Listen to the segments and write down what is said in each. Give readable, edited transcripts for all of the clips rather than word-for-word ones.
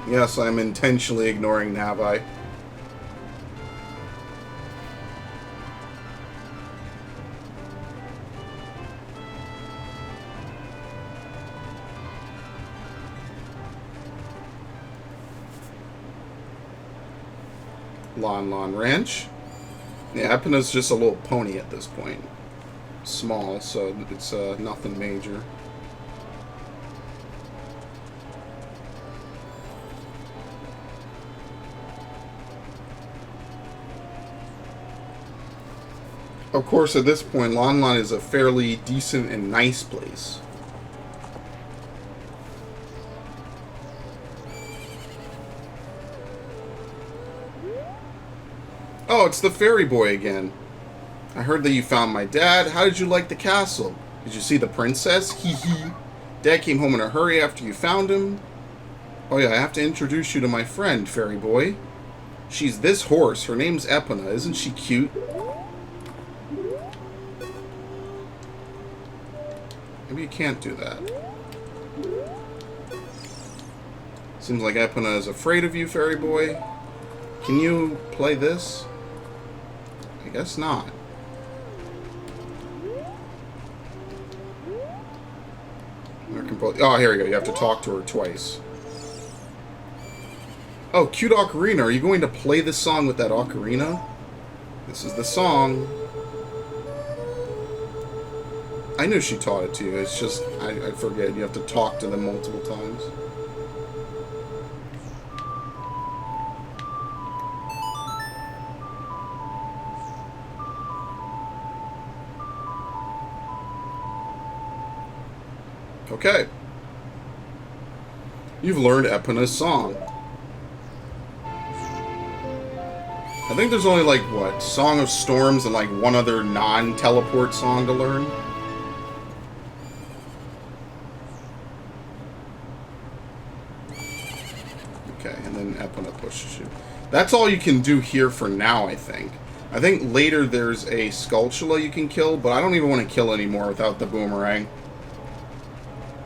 Yes, I'm intentionally ignoring Navi. Lon Lon Ranch. Yeah, Epena's just a little pony at this point. Small, so it's nothing major. Of course, at this point, Lon Lon is a fairly decent and nice place. Oh, it's the fairy boy again. I heard that you found my dad. How did you like the castle? Did you see the princess? Hee hee. Dad came home in a hurry after you found him. Oh yeah, I have to introduce you to my friend, fairy boy. She's this horse. Her name's Epona. Isn't she cute? Maybe you can't do that. Seems like Epona is afraid of you, fairy boy. Can you play this? I guess not. Oh, here we go. You have to talk to her twice. Oh, cute Ocarina. Are you going to play this song with that Ocarina? This is the song. I knew she taught it to you. It's just, I forget. You have to talk to them multiple times. Okay. You've learned Epena's song. I think there's only, like, what? Song of Storms and, like, one other non-teleport song to learn. Okay, and then Epona pushes you. That's all you can do here for now, I think. I think later there's a Skulltula you can kill, but I don't even want to kill anymore without the boomerang.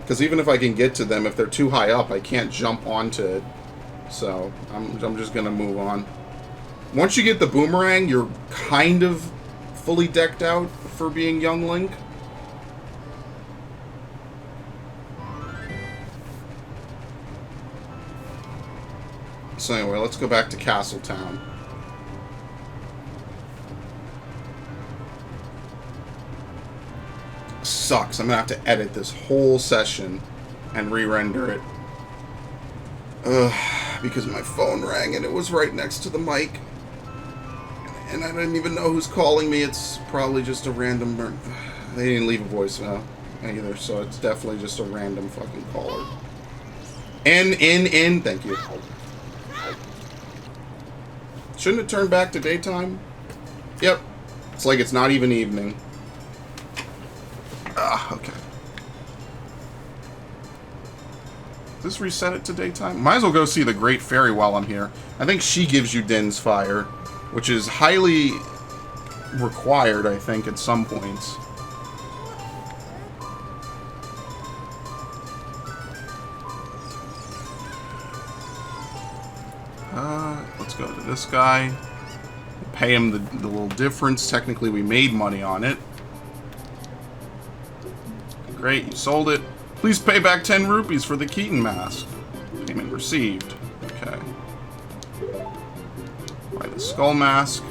Because even if I can get to them, if they're too high up, I can't jump onto it. So, I'm just going to move on. Once you get the boomerang, you're kind of fully decked out for being young Link. So anyway, let's go back to Castletown. Sucks. I'm gonna have to edit this whole session and re-render it. Because my phone rang and it was right next to the mic. And I didn't even know who's calling me. It's probably just a random... They didn't leave a voicemail either, so it's definitely just a random fucking caller. N. Thank you. Shouldn't it turn back to daytime? Yep. It's like it's not even evening. Okay. Does this reset it to daytime? Might as well go see the Great Fairy while I'm here. I think she gives you Din's Fire, which is highly required, I think, at some points. Let's go to this guy. Pay him the little difference. Technically, we made money on it. Great, you sold it. Please pay back 10 rupees for the Keaton mask. Payment received. Okay. Buy the skull mask.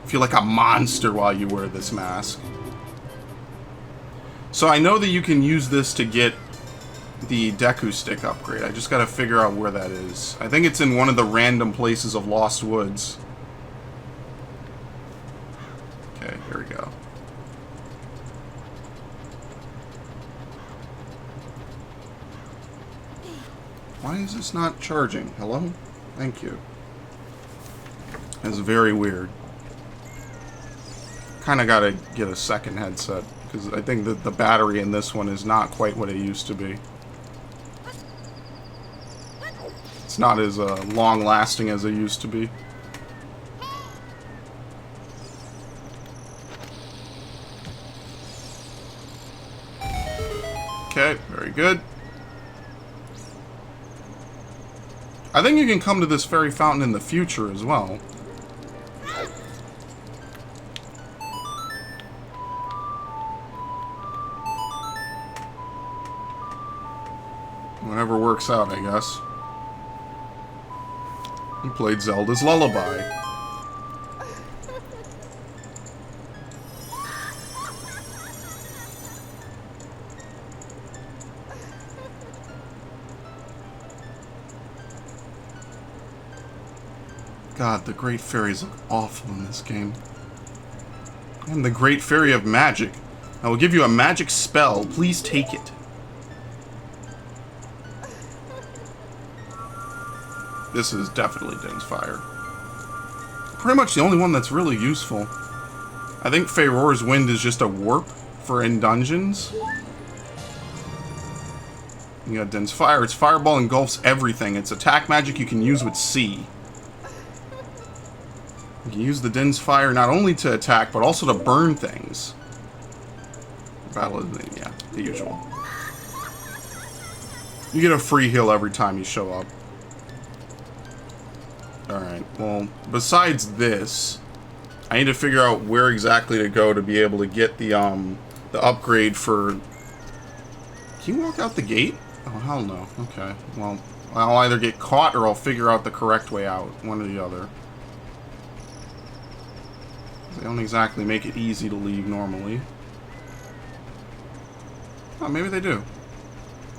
Feel like a monster while you wear this mask. So I know that you can use this to get the Deku Stick upgrade. I just gotta figure out where that is. I think it's in one of the random places of Lost Woods. Okay, here we go. Why is this not charging? Hello? Thank you. That's very weird. Kinda gotta get a second headset, because I think that the battery in this one is not quite what it used to be. It's not as long-lasting as it used to be. Okay, very good. I think you can come to this fairy fountain in the future as well. Whatever works out, I guess. He played Zelda's Lullaby. God, the Great Fairies look awful in this game. I'm the Great Fairy of Magic. I will give you a magic spell. Please take it. This is definitely Din's Fire. Pretty much the only one that's really useful. I think Feyrora's Wind is just a warp for in dungeons. You got Din's Fire. Its fireball engulfs everything. It's attack magic you can use with C. You can use the Din's Fire not only to attack, but also to burn things. Battle is, yeah, the usual. You get a free heal every time you show up. Alright, well, besides this, I need to figure out where exactly to go to be able to get the upgrade for... Can you walk out the gate? Oh, hell no. Okay, well, I'll either get caught or I'll figure out the correct way out. One or the other. They don't exactly make it easy to leave normally. Oh, maybe they do.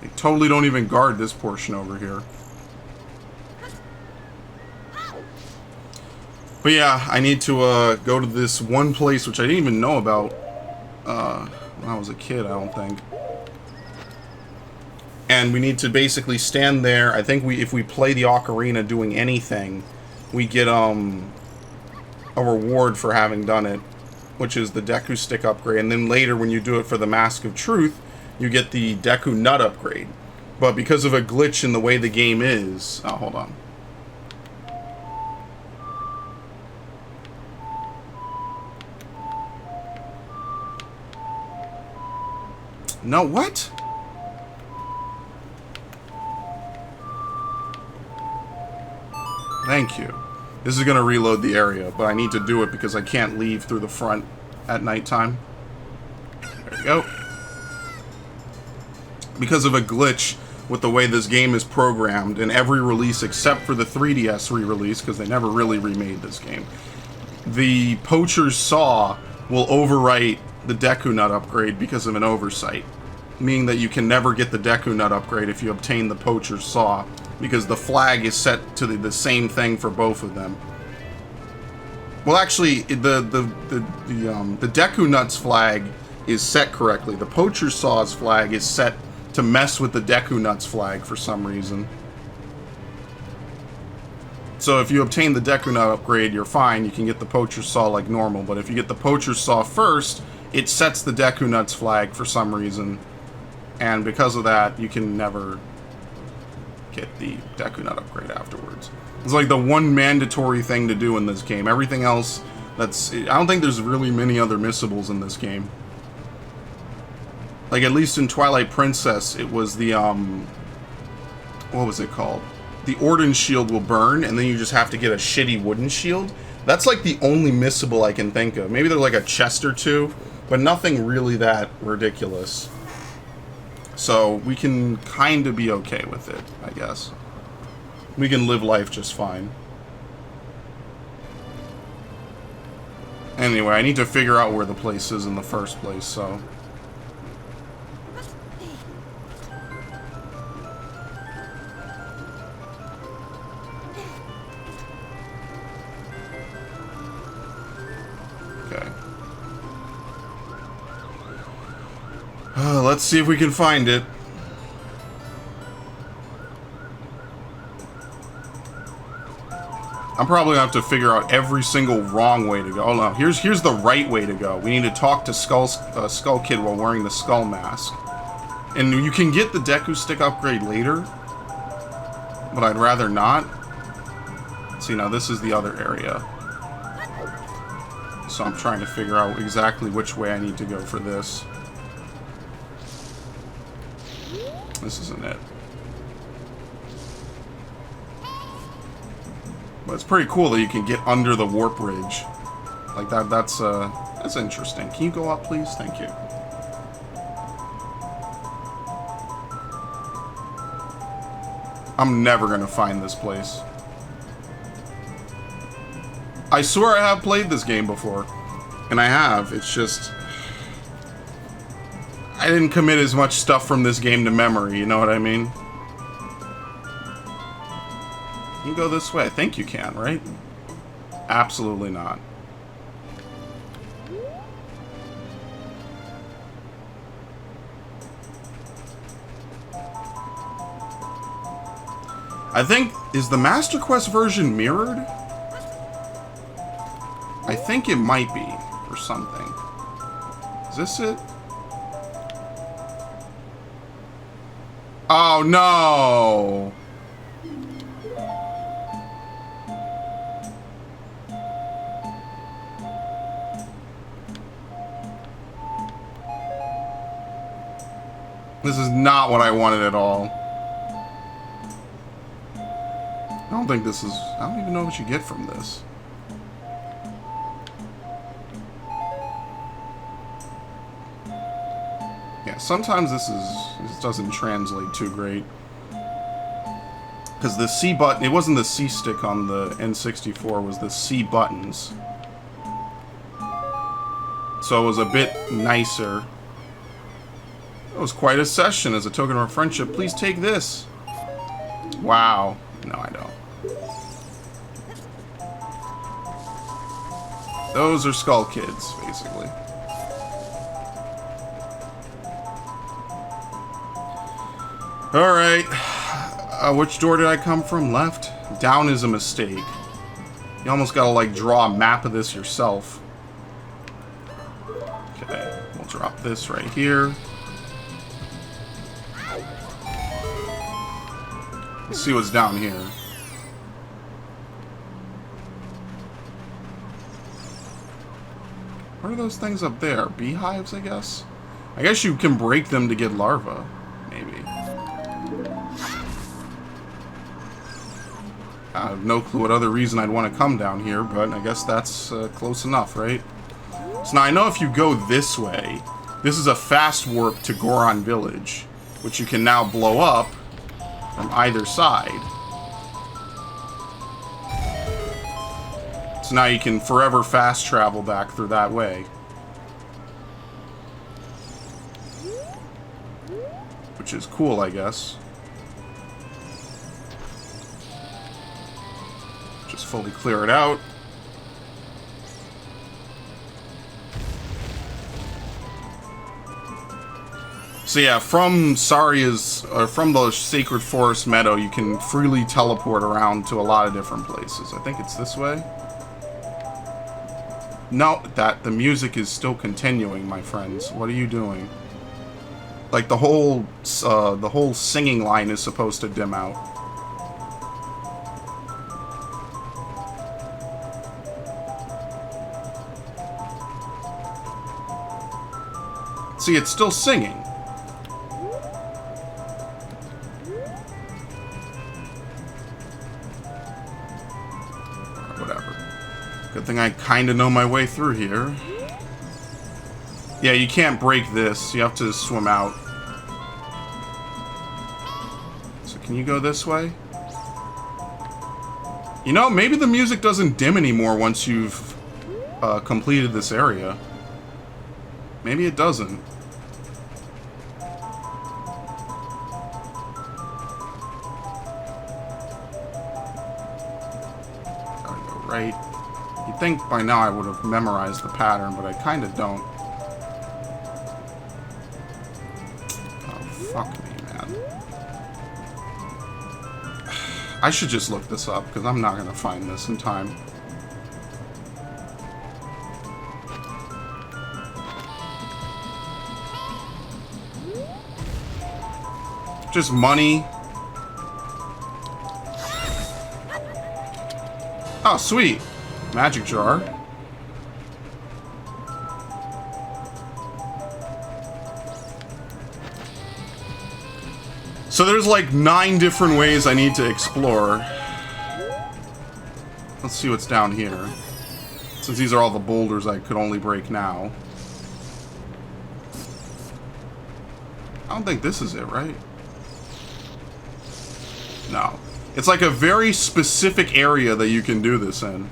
They totally don't even guard this portion over here. But yeah, I need to go to this one place which I didn't even know about when I was a kid, I don't think. And we need to basically stand there. I think if we play the Ocarina doing anything, we get a reward for having done it, which is the Deku Stick upgrade. And then later, when you do it for the Mask of Truth, you get the Deku Nut upgrade. But because of a glitch in the way the game is... Oh, hold on. No, what? Thank you. This is going to reload the area, but I need to do it because I can't leave through the front at nighttime. There we go. Because of a glitch with the way this game is programmed in every release except for the 3DS re-release, because they never really remade this game, the Poacher's Saw will overwrite the Deku Nut upgrade because of an oversight. Meaning that you can never get the Deku Nut upgrade if you obtain the Poacher's Saw, because the flag is set to the same thing for both of them. Well, actually, the Deku Nut's flag is set correctly. The Poacher's Saw's flag is set to mess with the Deku Nut's flag for some reason. So if you obtain the Deku Nut upgrade, you're fine. You can get the Poacher's Saw like normal. But if you get the Poacher's Saw first, it sets the Deku Nut's flag for some reason. And because of that, you can never get the Deku Nut upgrade afterwards. It's like the one mandatory thing to do in this game. Everything else, I don't think there's really many other missables in this game. Like, at least in Twilight Princess, it was the, what was it called? The Orden shield will burn, and then you just have to get a shitty wooden shield. That's like the only missable I can think of. Maybe there's like a chest or two, but nothing really that ridiculous. So we can kind of be okay with it, I guess. We can live life just fine. Anyway, I need to figure out where the place is in the first place, so... Okay. Let's see if we can find it. I'm probably gonna have to figure out every single wrong way to go. Oh no, here's the right way to go. We need to talk to Skull Kid while wearing the skull mask. And you can get the Deku Stick upgrade later, but I'd rather not. See, now this is the other area. So I'm trying to figure out exactly which way I need to go for this. This isn't it. But it's pretty cool that you can get under the warp bridge. Like that's interesting. Can you go up, please? Thank you. I'm never gonna find this place. I swear I have played this game before. And I have. It's just... I didn't commit as much stuff from this game to memory, you know what I mean? You can go this way. I think you can, right? Absolutely not. I think... Is the Master Quest version mirrored? I think it might be, or something. Is this it? Oh, no! This is not what I wanted at all. I don't think this is... I don't even know what you get from this. Yeah, sometimes this doesn't translate too great. Because the C button, it wasn't the C stick on the N64, it was the C buttons. So it was a bit nicer. It was quite a session. As a token of our friendship, please take this. Wow. No, I don't. Those are Skull Kids, basically. Alright. Which door did I come from? Left? Down is a mistake. You almost gotta, like, draw a map of this yourself. Okay. We'll drop this right here. Let's see what's down here. What are those things up there? Beehives, I guess? I guess you can break them to get larvae. Maybe. I have no clue what other reason I'd want to come down here, but I guess that's close enough, right? So now I know if you go this way, this is a fast warp to Goron Village, which you can now blow up from either side. So now you can forever fast travel back through that way. Which is cool, I guess. Just fully clear it out. So yeah, from Saria's, from the Sacred Forest Meadow, you can freely teleport around to a lot of different places. I think it's this way. No, the music is still continuing, my friends. What are you doing? Like the whole singing line is supposed to dim out. See, it's still singing. Whatever. Good thing I kind of know my way through here. Yeah, you can't break this. You have to swim out. So can you go this way? You know, maybe the music doesn't dim anymore once you've completed this area. Maybe it doesn't. Gotta go right. You'd think by now I would have memorized the pattern, but I kind of don't. Oh, fuck me, man. I should just look this up, because I'm not going to find this in time. Just money. Oh, sweet. Magic jar. So there's like 9 different ways I need to explore. Let's see what's down here. Since these are all the boulders I could only break now. I don't think this is it, right? No. It's like a very specific area that you can do this in.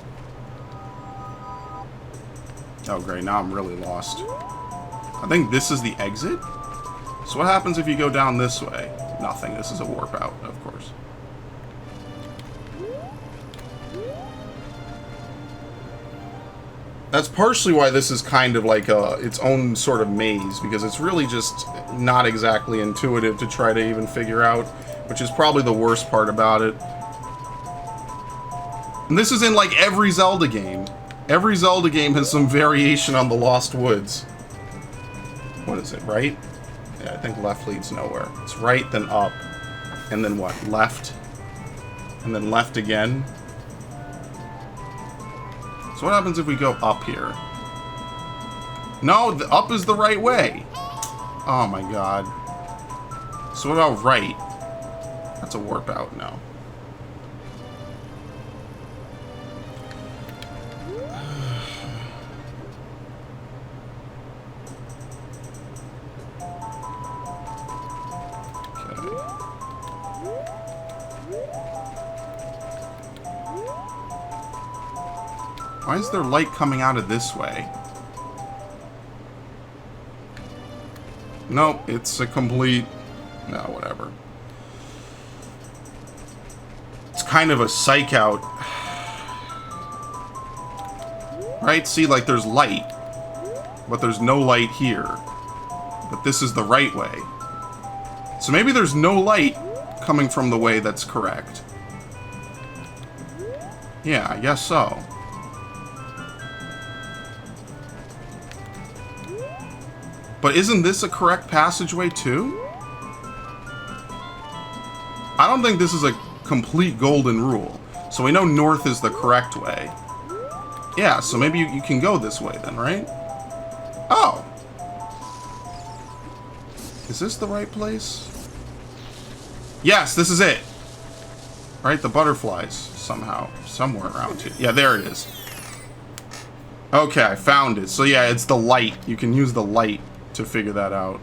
Oh, great. Now I'm really lost. I think this is the exit? So what happens if you go down this way? Nothing. This is a warp out, of course. That's partially why this is kind of like its own sort of maze, because it's really just not exactly intuitive to try to even figure out, which is probably the worst part about it. And this is in like every Zelda game. Every Zelda game has some variation on the Lost Woods. What is it, right? Yeah, I think left leads nowhere. It's right, then up. And then what? Left. And then left again. So what happens if we go up here? No, the up is the right way. Oh my god. So what about right? That's a warp out now. Why is there light coming out of this way? Nope, it's a complete... No, whatever. It's kind of a psych out. Right? See, like there's light. But there's no light here. But this is the right way. So maybe there's no light coming from the way that's correct. Yeah, I guess so. But isn't this a correct passageway too? I don't think this is a complete golden rule. So we know north is the correct way. Yeah, so maybe you can go this way then, right? Oh! Is this the right place? Yes, this is it! Right, the butterflies, somehow. Somewhere around here. Yeah, there it is. Okay, I found it. So yeah, it's the light. You can use the light to figure that out.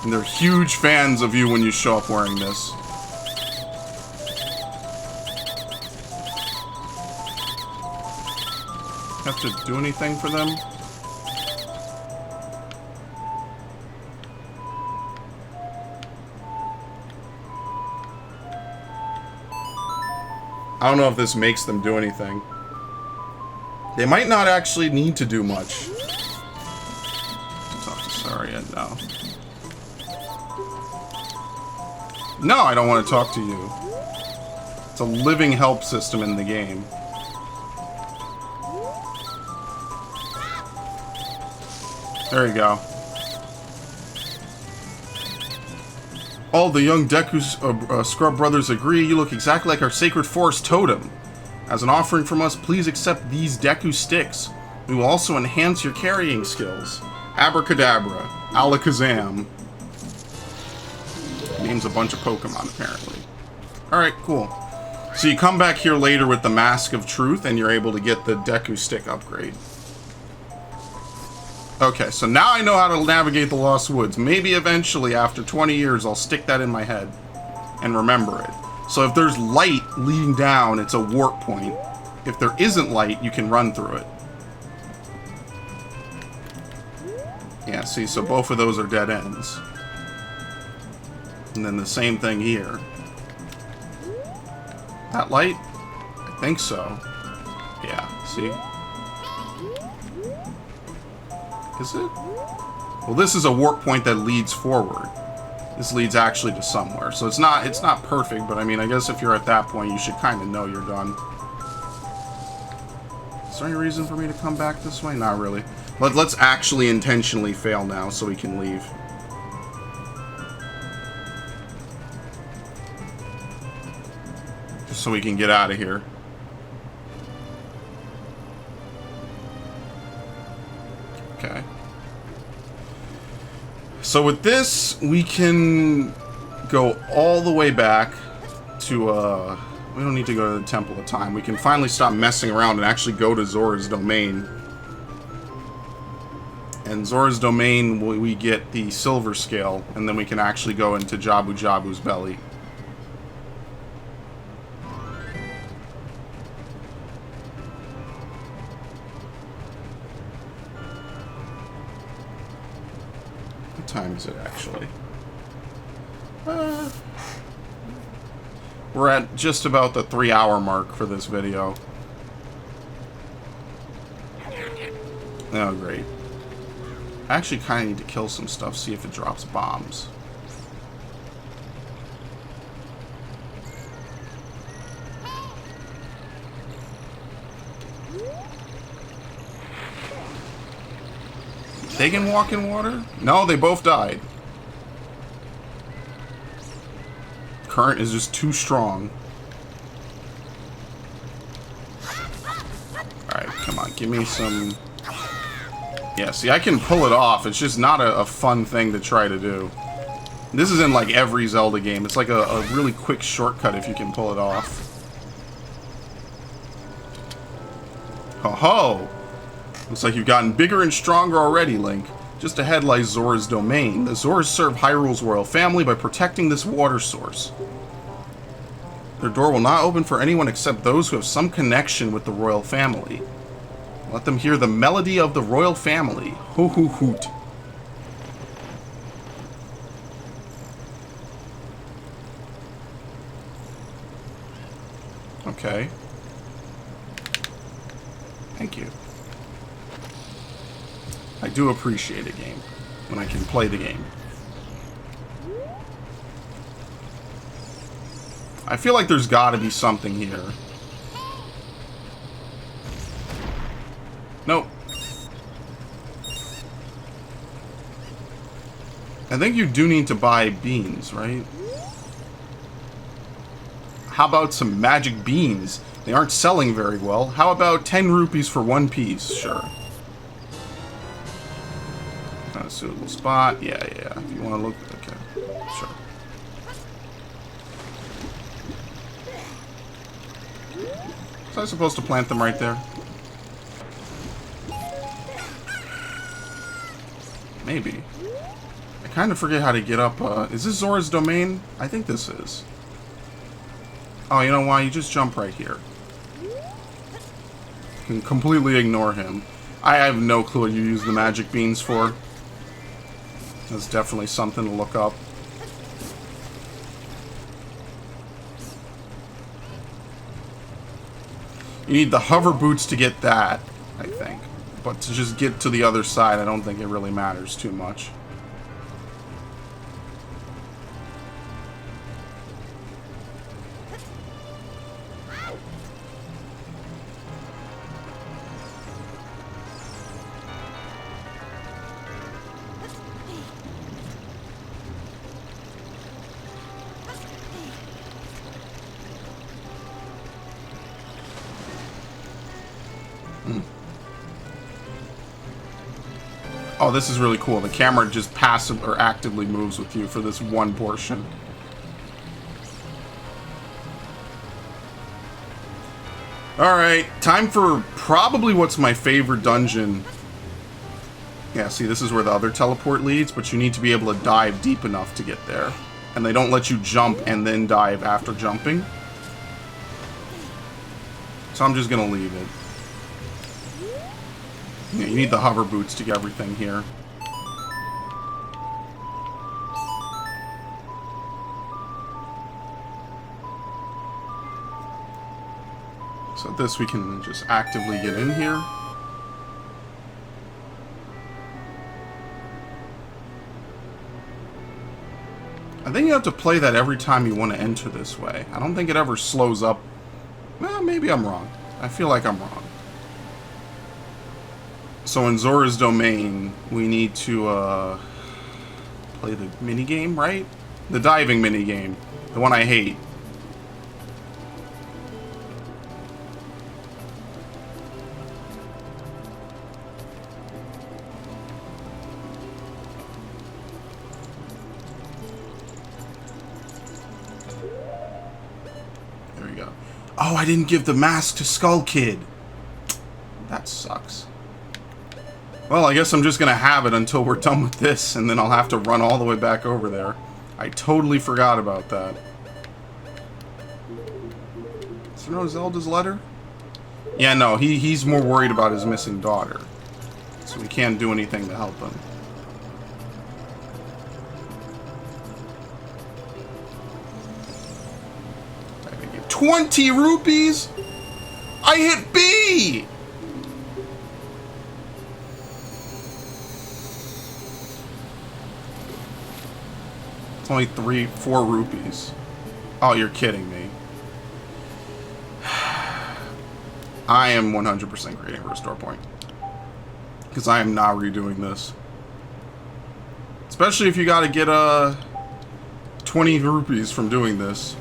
And they're huge fans of you when you show up wearing this. Have to do anything for them? I don't know if this makes them do anything. They might not actually need to do much. Talk to Saria now. No, I don't want to talk to you. It's a living help system in the game. There you go. All the young Deku Scrub brothers agree. You look exactly like our sacred forest totem. As an offering from us, please accept these Deku sticks. We will also enhance your carrying skills. Abracadabra. Alakazam. Names a bunch of Pokemon, apparently. Alright, cool. So you come back here later with the Mask of Truth, and you're able to get the Deku stick upgrade. Okay, so now I know how to navigate the Lost Woods. Maybe eventually, after 20 years, I'll stick that in my head and remember it. So if there's light leading down, it's a warp point. If there isn't light, you can run through it. Yeah, see, so both of those are dead ends. And then the same thing here. That light? I think so. Yeah, see? Is it? Well, this is a warp point that leads forward. This leads actually to somewhere. So it's not perfect, but I mean, I guess if you're at that point, you should kind of know you're done. Is there any reason for me to come back this way? Not really. But let's actually intentionally fail now so we can leave. Just so we can get out of here. Okay. So with this, we can go all the way back to, we don't need to go to the Temple of Time. We can finally stop messing around and actually go to Zora's domain. And Zora's domain, we get the silver scale, and then we can actually go into Jabu-Jabu's belly. What time is it, actually? We're at just about the 3-hour mark for this video. Oh, great. I actually kind of need to kill some stuff, see if it drops bombs. They can walk in water? No, they both died. Current is just too strong. Alright, come on, give me some... Yeah, see, I can pull it off. It's just not a fun thing to try to do. This is in, like, every Zelda game. It's like a really quick shortcut if you can pull it off. Ho-ho! Looks like you've gotten bigger and stronger already, Link. Just ahead lies Zora's domain. The Zoras serve Hyrule's royal family by protecting this water source. Their door will not open for anyone except those who have some connection with the royal family. Let them hear the melody of the royal family. Hoo-hoo-hoot. Okay. Thank you. I do appreciate a game when I can play the game. I feel like there's got to be something here. Nope. I think you do need to buy beans, right? How about some magic beans? They aren't selling very well. How about 10 rupees for 1 piece? Sure. Not a suitable spot. Yeah. If you want to look... Okay. Sure. Was I supposed to plant them right there? Maybe. I kind of forget how to get up. Is this Zora's domain? I think this is. Oh, you know why? You just jump right here. You can completely ignore him. I have no clue what you use the magic beans for. That's definitely something to look up. You need the hover boots to get that, I think. But to just get to the other side, I don't think it really matters too much. Oh, this is really cool. The camera just passive or actively moves with you for this one portion. Alright, time for probably what's my favorite dungeon. Yeah, see, this is where the other teleport leads, but you need to be able to dive deep enough to get there. And they don't let you jump and then dive after jumping. So I'm just gonna leave it. Yeah, you need the hover boots to get everything here. So this we can just actively get in here. I think you have to play that every time you want to enter this way. I don't think it ever slows up. Well, maybe I'm wrong. I feel like I'm wrong. So in Zora's domain, we need to play the minigame, right? The diving minigame. The one I hate. Oh, I didn't give the mask to Skull Kid. That sucks. Well, I guess I'm just going to have it until we're done with this, and then I'll have to run all the way back over there. I totally forgot about that. Is there no Zelda's letter? Yeah, no, he's more worried about his missing daughter. So we can't do anything to help him. 20 rupees? I hit B! It's only 4 rupees. Oh, you're kidding me. I am 100% creating a restore point. Because I am not redoing this. Especially if you gotta get 20 rupees from doing this.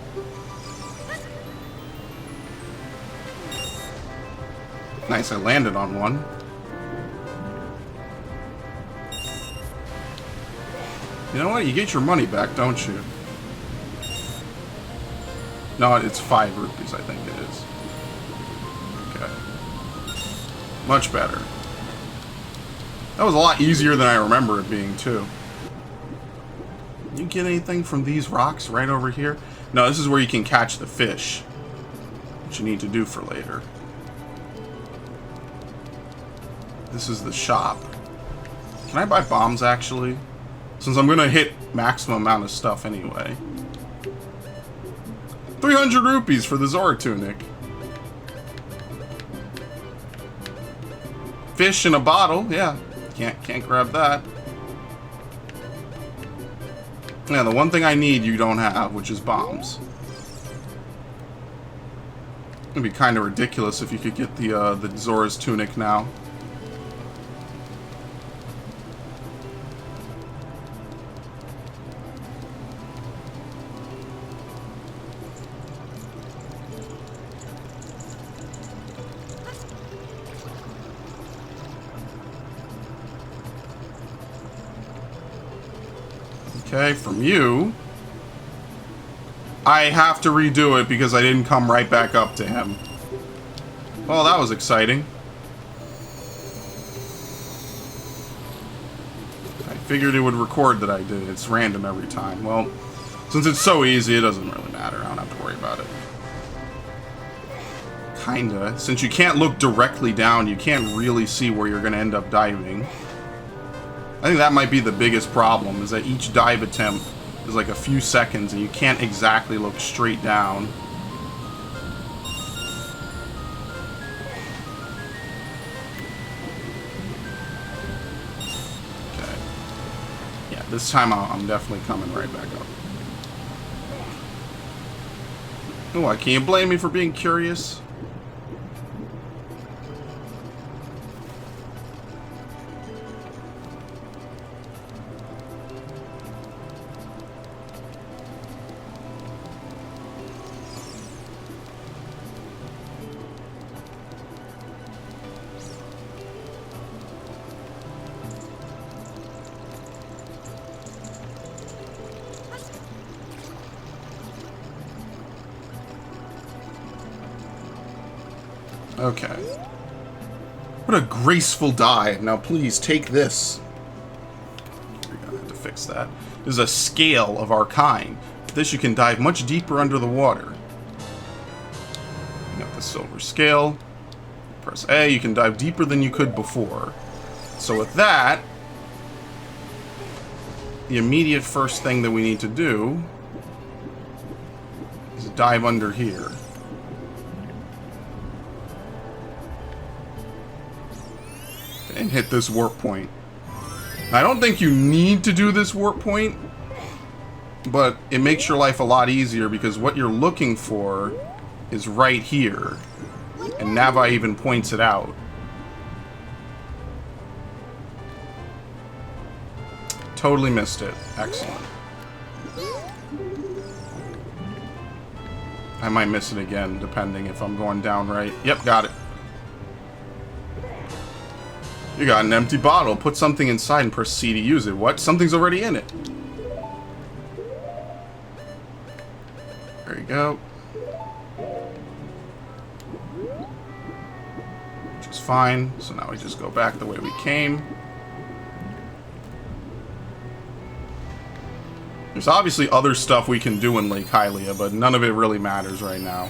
Nice, I landed on one. You know what? You get your money back, don't you? No, it's 5 rupees, I think it is. Okay. Much better. That was a lot easier than I remember it being, too. You get anything from these rocks right over here? No, this is where you can catch the fish. Which you need to do for later. This is the shop. Can I buy bombs, actually? Since I'm gonna hit maximum amount of stuff anyway. 300 rupees for the Zora tunic. Fish in a bottle, yeah. Can't grab that. Yeah, the one thing I need you don't have, which is bombs. It'd be kind of ridiculous if you could get the Zora's tunic now. Okay, from you, I have to redo it because I didn't come right back up to him. Well, that was exciting. I figured it would record that I did it. It's random every time. Well, since it's so easy, it doesn't really matter. I don't have to worry about it. Kinda. Since you can't look directly down, you can't really see where you're going to end up diving. I think that might be the biggest problem, is that each dive attempt is like a few seconds and you can't exactly look straight down. Okay. Yeah, this time I'm definitely coming right back up. What, can you blame me for being curious? Okay. What a graceful dive. Now please take this. We're gonna have to fix that. This is a scale of our kind. With this you can dive much deeper under the water. You got the silver scale. Press A, you can dive deeper than you could before. So with that, the immediate first thing that we need to do is dive under here. And hit this warp point. I don't think you need to do this warp point, but it makes your life a lot easier because what you're looking for is right here. And Navi even points it out. Totally missed it. Excellent. I might miss it again, depending if I'm going down right. Yep, got it. You got an empty bottle. Put something inside and press C to use it. What? Something's already in it. There you go. It's fine. So now we just go back the way we came. There's obviously other stuff we can do in Lake Hylia, but none of it really matters right now.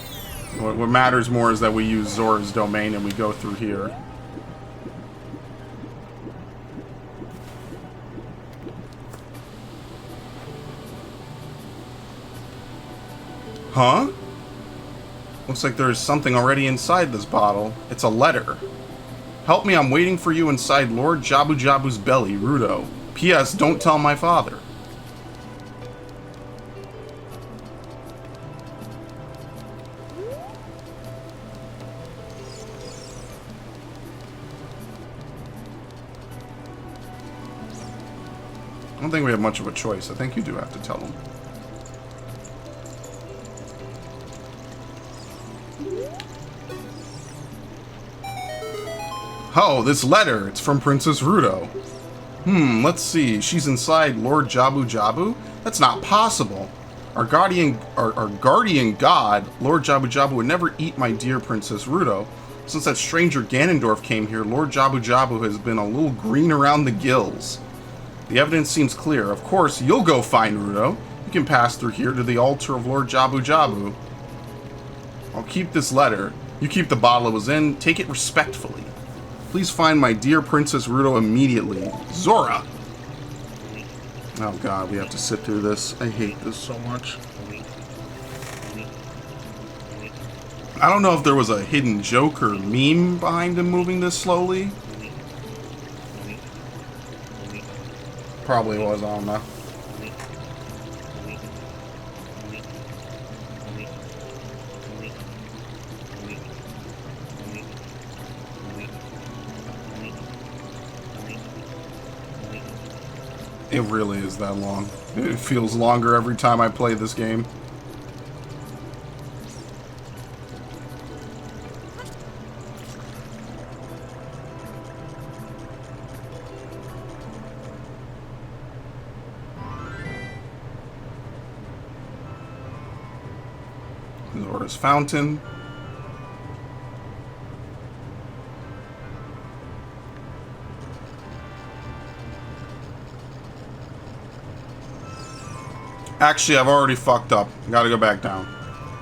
What matters more is that we use Zora's domain and we go through here. Huh? Looks like there's something already inside this bottle. It's a letter. Help me, I'm waiting for you inside Lord Jabu-Jabu's belly, Rudo. P.S. Don't tell my father. I don't think we have much of a choice. I think you do have to tell him. Oh, this letter. It's from Princess Rudo. Let's see. She's inside Lord Jabu-Jabu? That's not possible. Our guardian god, Lord Jabu-Jabu, would never eat my dear Princess Rudo. Since that stranger Ganondorf came here, Lord Jabu-Jabu has been a little green around the gills. The evidence seems clear. Of course, you'll go find Rudo. You can pass through here to the altar of Lord Jabu-Jabu. I'll keep this letter. You keep the bottle it was in. Take it respectfully. Please find my dear Princess Rudo immediately. Zora! Oh god, we have to sit through this. I hate this so much. I don't know if there was a hidden joke or meme behind him moving this slowly. Probably was, I don't know. It really is that long. It feels longer every time I play this game. Zora's fountain. Actually, I've already fucked up. Gotta go back down.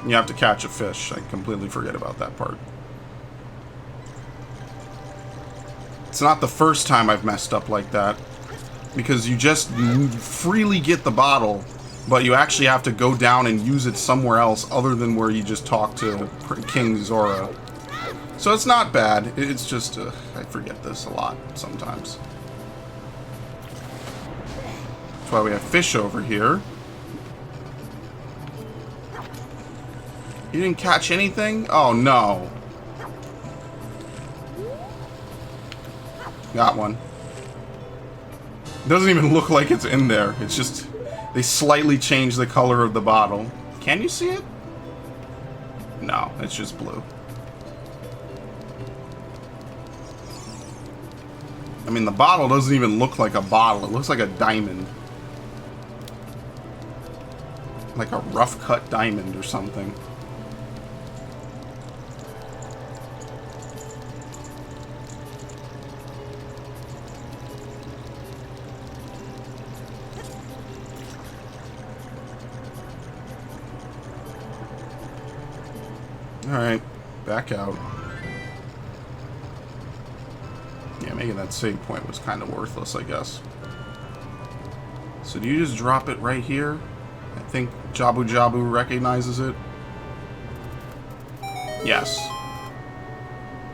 You have to catch a fish. I completely forget about that part. It's not the first time I've messed up like that. Because you just freely get the bottle, but you actually have to go down and use it somewhere else other than where you just talk to King Zora. So it's not bad. It's just, I forget this a lot sometimes. That's why we have fish over here. You didn't catch anything? Oh, no. Got one. Doesn't even look like it's in there. It's just, they slightly changed the color of the bottle. Can you see it? No, it's just blue. I mean, the bottle doesn't even look like a bottle. It looks like a diamond. Like a rough cut diamond or something. Alright, back out. Yeah, making that save point was kind of worthless, I guess. So do you just drop it right here? I think Jabu-Jabu recognizes it. Yes.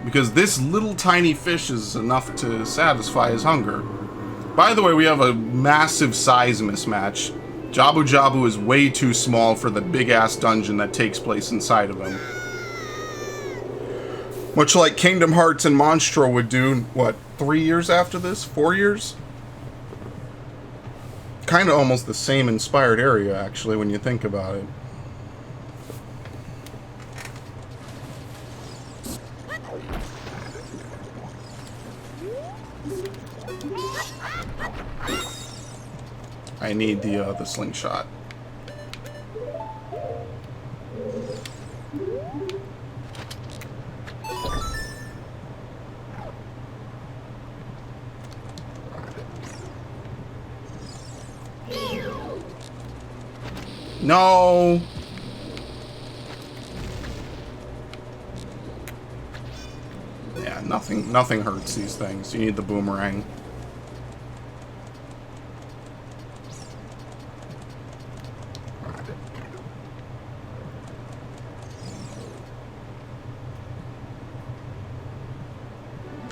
Because this little tiny fish is enough to satisfy his hunger. By the way, we have a massive size mismatch. Jabu-Jabu is way too small for the big-ass dungeon that takes place inside of him. Much like Kingdom Hearts and Monstro would do, what, 3 years after this? 4 years? Kind of almost the same inspired area, actually, when you think about it. I need the slingshot. No! Yeah, nothing hurts these things. You need the boomerang.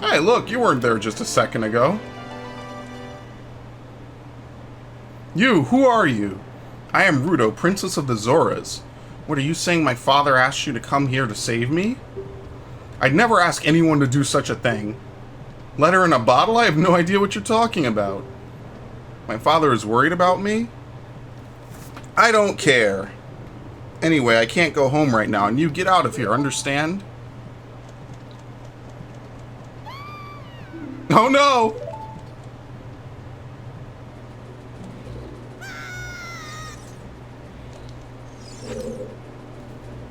Hey, look, you weren't there just a second ago. You, who are you? I am Ruto, Princess of the Zoras. What, are you saying my father asked you to come here to save me? I'd never ask anyone to do such a thing. Letter in a bottle? I have no idea what you're talking about. My father is worried about me? I don't care. Anyway, I can't go home right now, and you get out of here, understand? Oh no!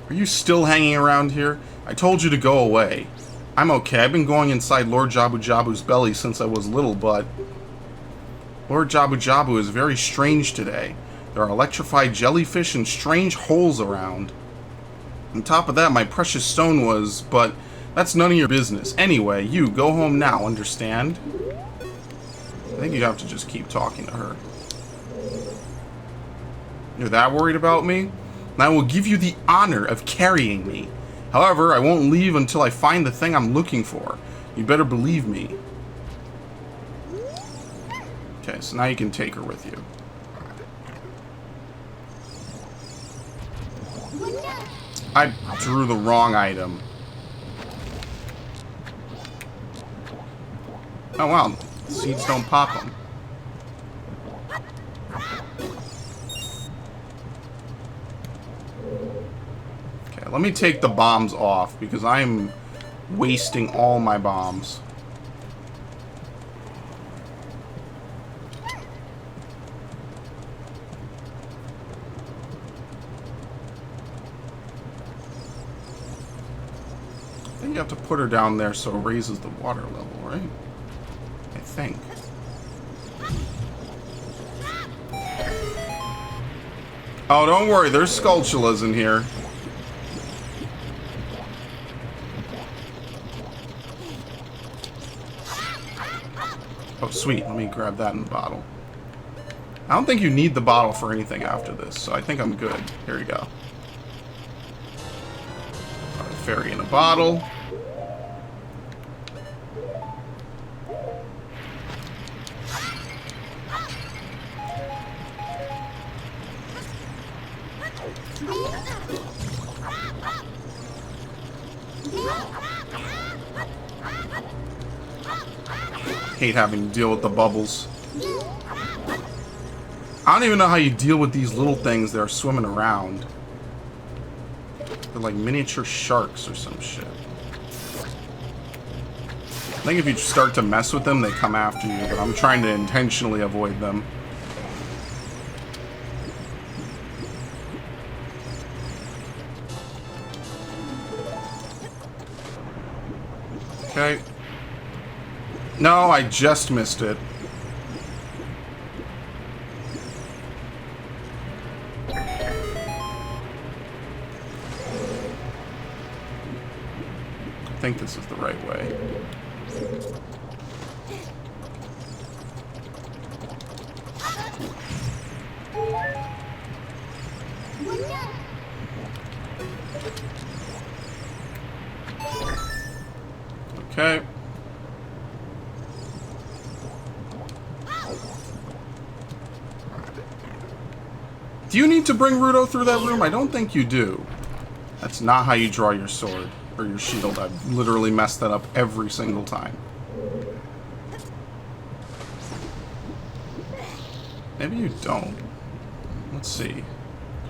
Are you still hanging around here? I told you to go away. I'm okay. I've been going inside Lord Jabu-Jabu's belly since I was little, but... Lord Jabu-Jabu is very strange today. There are electrified jellyfish and strange holes around. On top of that, my precious stone was... But that's none of your business. Anyway, you, go home now, understand? I think you have to just keep talking to her. You're that worried about me? And I will give you the honor of carrying me. However, I won't leave until I find the thing I'm looking for. You better believe me. Okay, so now you can take her with you. I drew the wrong item. Oh wow, seeds don't pop them. Okay, let me take the bombs off because I'm wasting all my bombs. I think you have to put her down there so it raises the water level, right? I think. Oh, don't worry, there's Skulltulas in here. Oh, sweet. Let me grab that in the bottle. I don't think you need the bottle for anything after this, so I think I'm good. Here you go. Fairy in a bottle. Hate having to deal with the bubbles. I don't even know how you deal with these little things that are swimming around. They're like miniature sharks or some shit. I think if you start to mess with them, they come after you, but I'm trying to intentionally avoid them. Okay. No, I just missed it. I think this is the right way. Okay. Do you need to bring Ruto through that room? I don't think you do. That's not how you draw your sword. Or your shield. I've literally messed that up every single time. Maybe you don't. Let's see.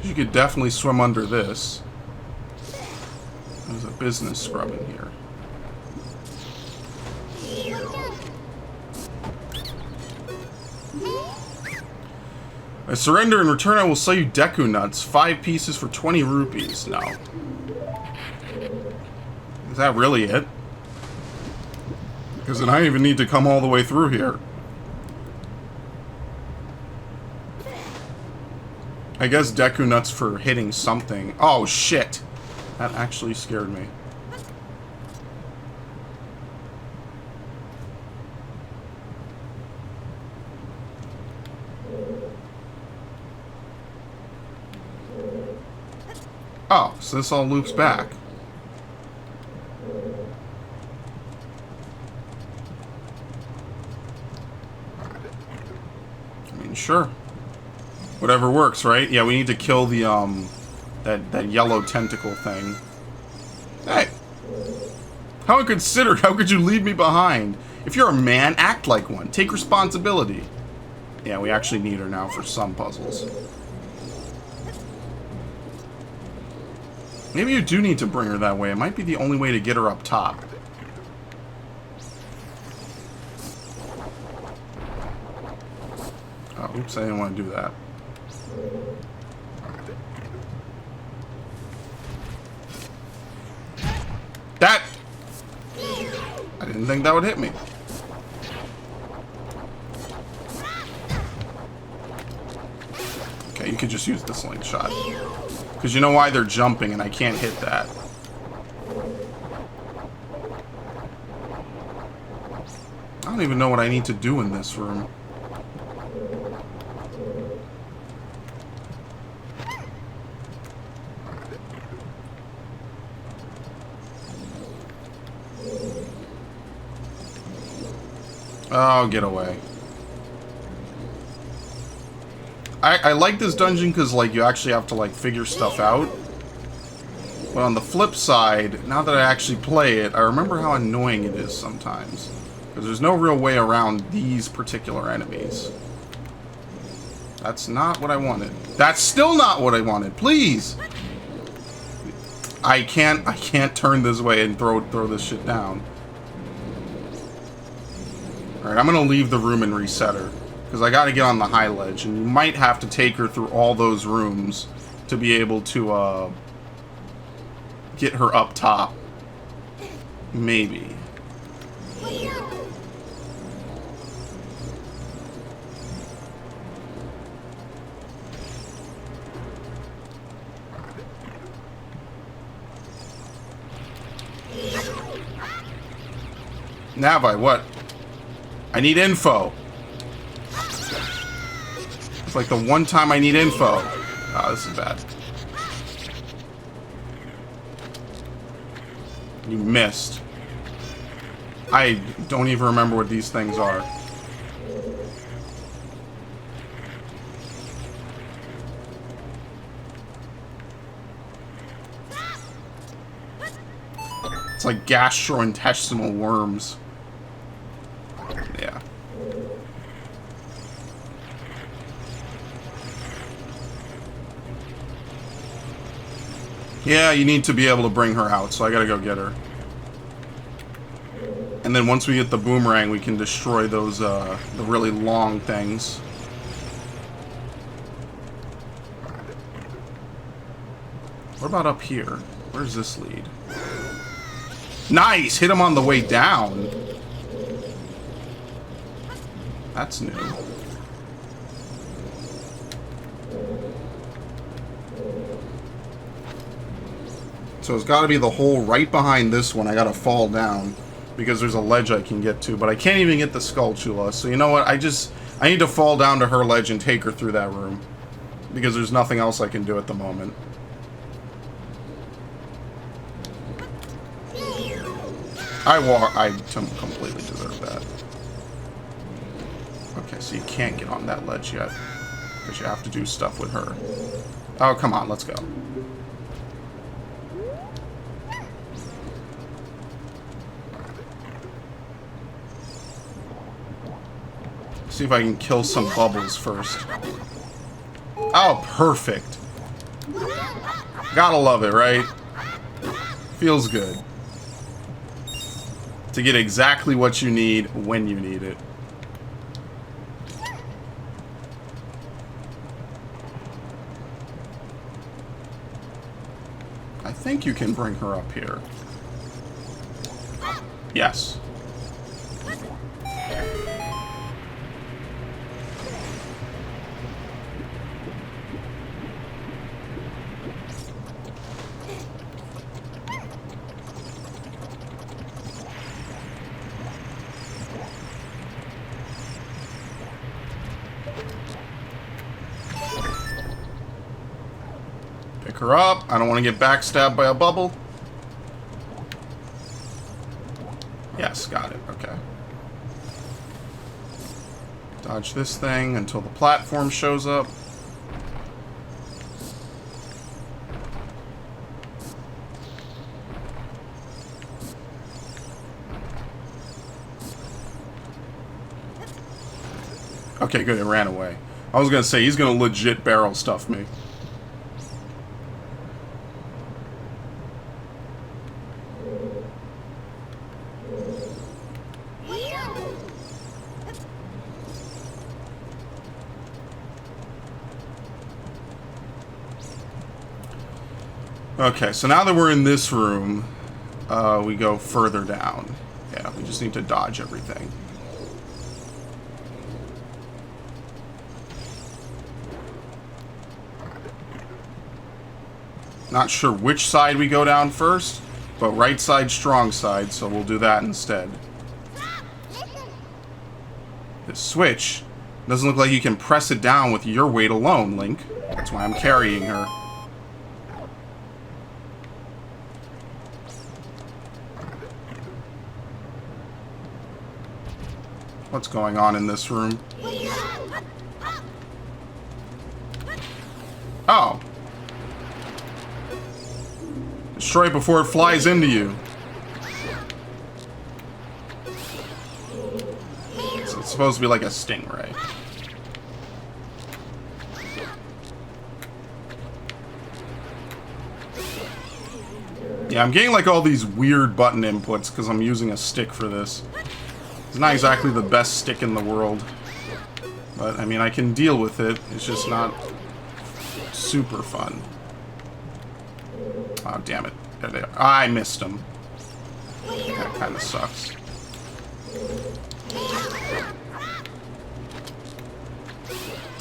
You could definitely swim under this. There's a business scrub in here. I surrender. In return, I will sell you Deku Nuts. 5 pieces for 20 rupees. No. Is that really it? Because then I even need to come all the way through here. I guess Deku Nuts for hitting something. Oh, shit. That actually scared me. Oh, so this all loops back. I mean, sure. Whatever works, right? Yeah, we need to kill the, that yellow tentacle thing. Hey! How inconsiderate! How could you leave me behind? If you're a man, act like one. Take responsibility. Yeah, we actually need her now for some puzzles. Maybe you do need to bring her that way. It might be the only way to get her up top. Oh, oops, I didn't want to do that. That! I didn't think that would hit me. Okay, you could just use the slingshot. Because you know why? They're jumping and I can't hit that. I don't even know what I need to do in this room. Oh, get away. I like this dungeon because, like, you actually have to, like, figure stuff out. But on the flip side, now that I actually play it, I remember how annoying it is sometimes. Because there's no real way around these particular enemies. That's not what I wanted. That's still not what I wanted. Please! I can't turn this way and throw this shit down. Alright, I'm gonna leave the room and reset her. Because I gotta get on the high ledge, and you might have to take her through all those rooms to be able to, get her up top. Maybe. Navi, what? I need info. It's like the one time I need info. Ah, this is bad. You missed. I don't even remember what these things are. It's like gastrointestinal worms. Yeah. Yeah, you need to be able to bring her out, so I gotta go get her. And then once we get the boomerang, we can destroy those, the really long things. What about up here? Where does this lead? Nice! Hit him on the way down. That's new. So it's got to be the hole right behind this one. I got to fall down because there's a ledge I can get to, but I can't even get the Skulltula. So you know what? I need to fall down to her ledge and take her through that room because there's nothing else I can do at the moment. I completely deserve that. Okay, so you can't get on that ledge yet because you have to do stuff with her. Oh, come on, let's go. See if I can kill some bubbles first. Oh, perfect. Gotta love it, right? Feels good. To get exactly what you need when you need it. I think you can bring her up here. Yes. Pick her up. I don't want to get backstabbed by a bubble. Yes, got it. Okay. Dodge this thing until the platform shows up. Okay, good. It ran away. I was going to say, he's going to legit barrel stuff me. Okay, so now that we're in this room, we go further down. Yeah, we just need to dodge everything. Not sure which side we go down first, but right side, strong side, so we'll do that instead. This switch doesn't look like you can press it down with your weight alone, Link. That's why I'm carrying her. What's going on in this room? Oh. Destroy it before it flies into you. So it's supposed to be like a stingray. Yeah, I'm getting like all these weird button inputs because I'm using a stick for this. It's not exactly the best stick in the world. But, I mean, I can deal with it. It's just not super fun. Oh, damn it. There they are. I missed them. That kind of sucks.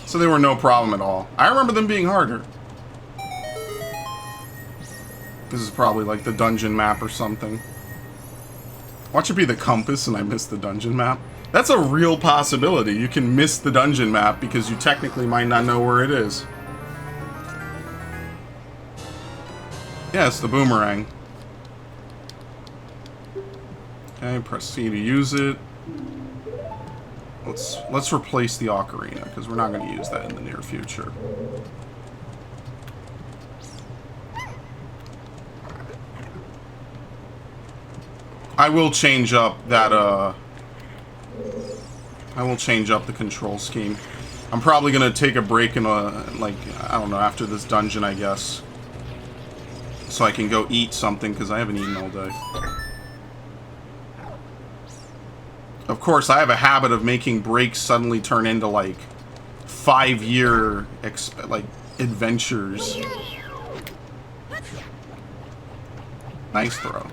So they were no problem at all. I remember them being harder. This is probably like the dungeon map or something. Watch it be the compass and I missed the dungeon map. That's a real possibility. You can miss the dungeon map because you technically might not know where it is. Yeah, it's the boomerang. Okay, press C to use it. Let's replace the Ocarina, because we're not going to use that in the near future. I will change up that, I will change up the control scheme. I'm probably going to take a break in like, I don't know, after this dungeon, I guess. So I can go eat something, because I haven't eaten all day. Of course, I have a habit of making breaks suddenly turn into, like, 5-year, like, adventures. Nice throw.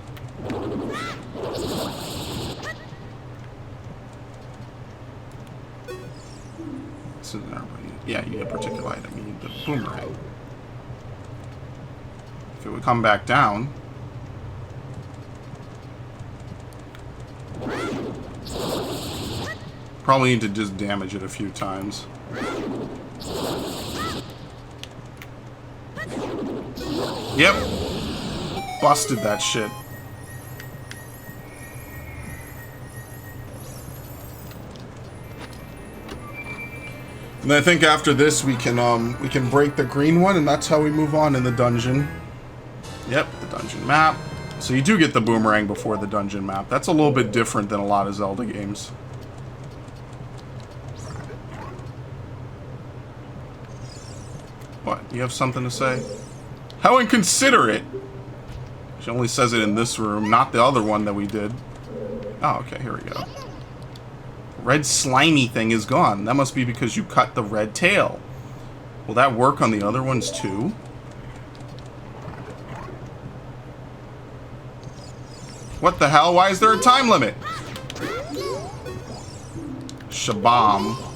Yeah, you need a particular item. You need the boomerang. If it would come back down... Probably need to just damage it a few times. Yep. Busted that shit. And I think after this we can break the green one, and that's how we move on in the dungeon. Yep, the dungeon map. So you do get the boomerang before the dungeon map. That's a little bit different than a lot of Zelda games. What? You have something to say? How inconsiderate! She only says it in this room, not the other one that we did. Oh, okay, here we go. Red slimy thing is gone. That must be because you cut the red tail. Will that work on the other ones too? What the hell? Why is there a time limit? Shabam.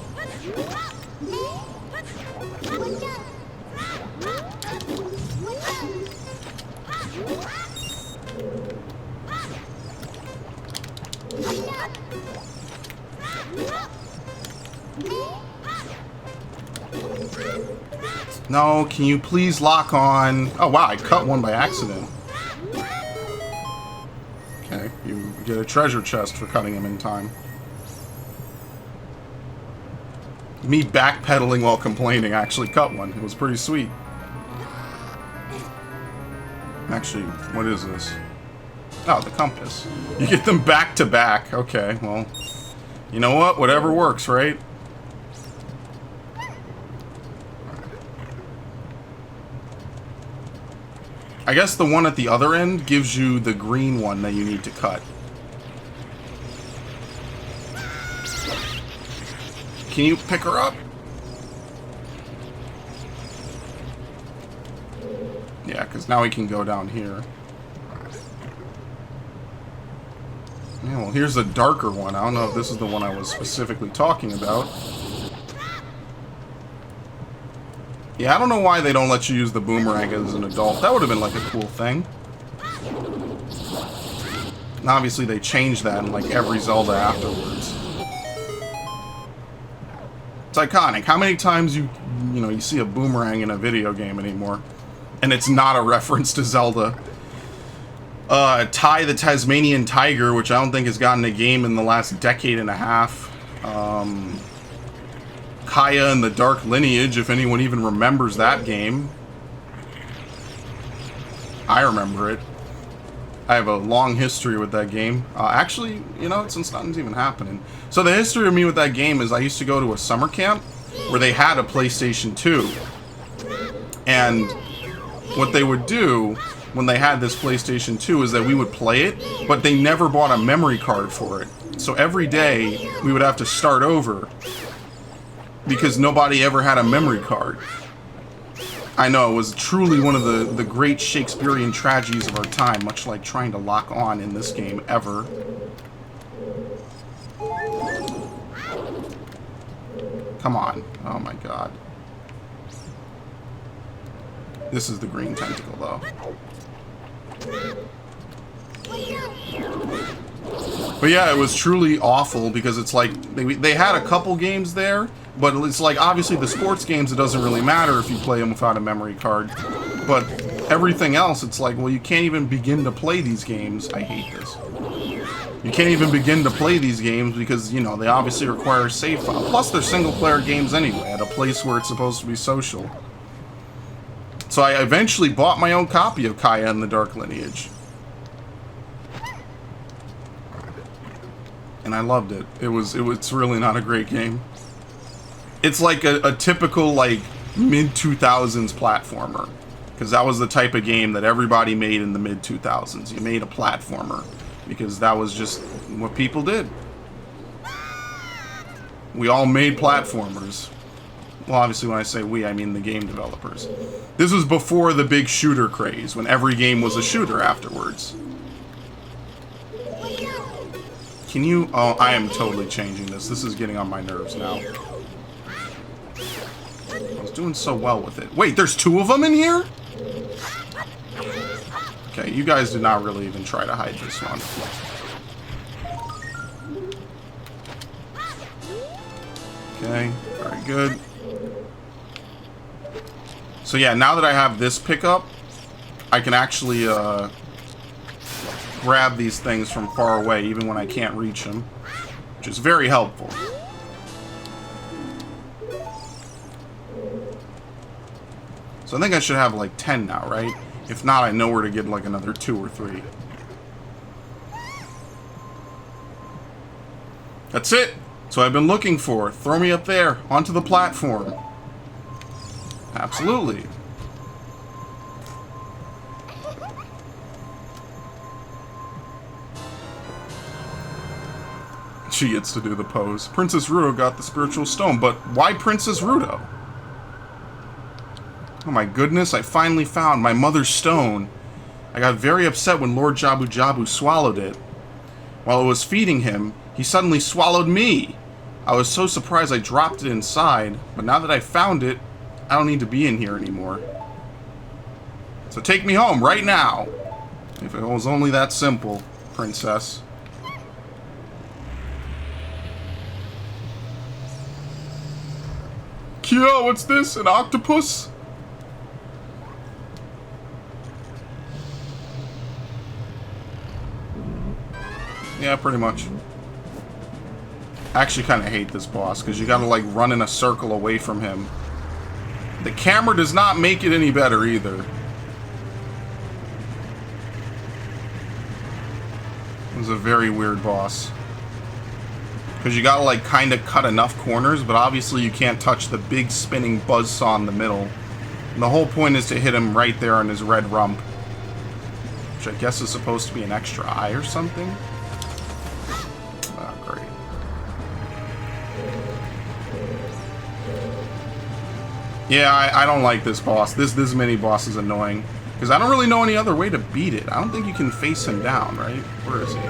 No, can you please lock on? Oh wow, I cut one by accident. Okay, you get a treasure chest for cutting him in time. Me backpedaling while complaining, I actually cut one. It was pretty sweet. Actually, what is this? Oh, the compass. You get them back to back. Okay, well, you know what? Whatever works, right? I guess the one at the other end gives you the green one that you need to cut. Can you pick her up? Yeah, because now we can go down here. Yeah, well, here's a darker one. I don't know if this is the one I was specifically talking about. Yeah, I don't know why they don't let you use the boomerang as an adult. That would have been like a cool thing. And obviously they changed that in like every Zelda afterwards. It's iconic. How many times you see a boomerang in a video game anymore? And it's not a reference to Zelda. Ty the Tasmanian Tiger, which I don't think has gotten a game in the last decade and a half. Kaya and the Dark Lineage, if anyone even remembers that game. I remember it. I have a long history with that game. Actually, since nothing's even happening. So the history of me with that game is I used to go to a summer camp where they had a PlayStation 2. And what they would do when they had this PlayStation 2 is that we would play it, but they never bought a memory card for it. So every day we would have to start over because nobody ever had a memory card. I know, it was truly one of the great Shakespearean tragedies of our time, much like trying to lock on in this game ever. Come on. Oh my god. This is the green tentacle, though. But yeah, it was truly awful because it's like they had a couple games there, but it's like obviously the sports games, it doesn't really matter if you play them without a memory card. But everything else, it's like, well, you can't even begin to play these games. I hate this. You can't even begin to play these games because, they obviously require a save file. Plus, they're single-player games anyway, at a place where it's supposed to be social. So I eventually bought my own copy of Kaya and the Dark Lineage. And I loved it. It's really not a great game. It's like a typical, like, mid-2000s platformer. Because that was the type of game that everybody made in the mid-2000s. You made a platformer. Because that was just what people did. We all made platformers. Well, obviously when I say we, I mean the game developers. This was before the big shooter craze, when every game was a shooter afterwards. Can you... Oh, I am totally changing this. This is getting on my nerves now. I was doing so well with it. Wait, there's two of them in here? Okay, you guys did not really even try to hide this one. Okay, very good. So yeah, now that I have this pickup, I can actually grab these things from far away, even when I can't reach them, which is very helpful. So I think I should have like 10 now, right? If not, I know where to get like another 2 or 3. That's it! So I've been looking for. Throw me up there, onto the platform. Absolutely. She gets to do the pose. Princess Ruto got the spiritual stone, but why Princess Ruto? Oh my goodness, I finally found my mother's stone. I got very upset when Lord Jabu-Jabu swallowed it. While it was feeding him, he suddenly swallowed me. I was so surprised I dropped it inside, but now that I found it, I don't need to be in here anymore. So take me home, right now. If it was only that simple, princess. Kyo, what's this? An octopus? Yeah, pretty much. I actually kind of hate this boss, because you gotta, like, run in a circle away from him. The camera does not make it any better, either. It was a very weird boss. Because you gotta, like, kind of cut enough corners, but obviously you can't touch the big spinning buzzsaw in the middle. And the whole point is to hit him right there on his red rump. Which I guess is supposed to be an extra eye or something? Oh, great. Yeah, I don't like this boss. This mini boss is annoying. Because I don't really know any other way to beat it. I don't think you can face him down, right? Where is he?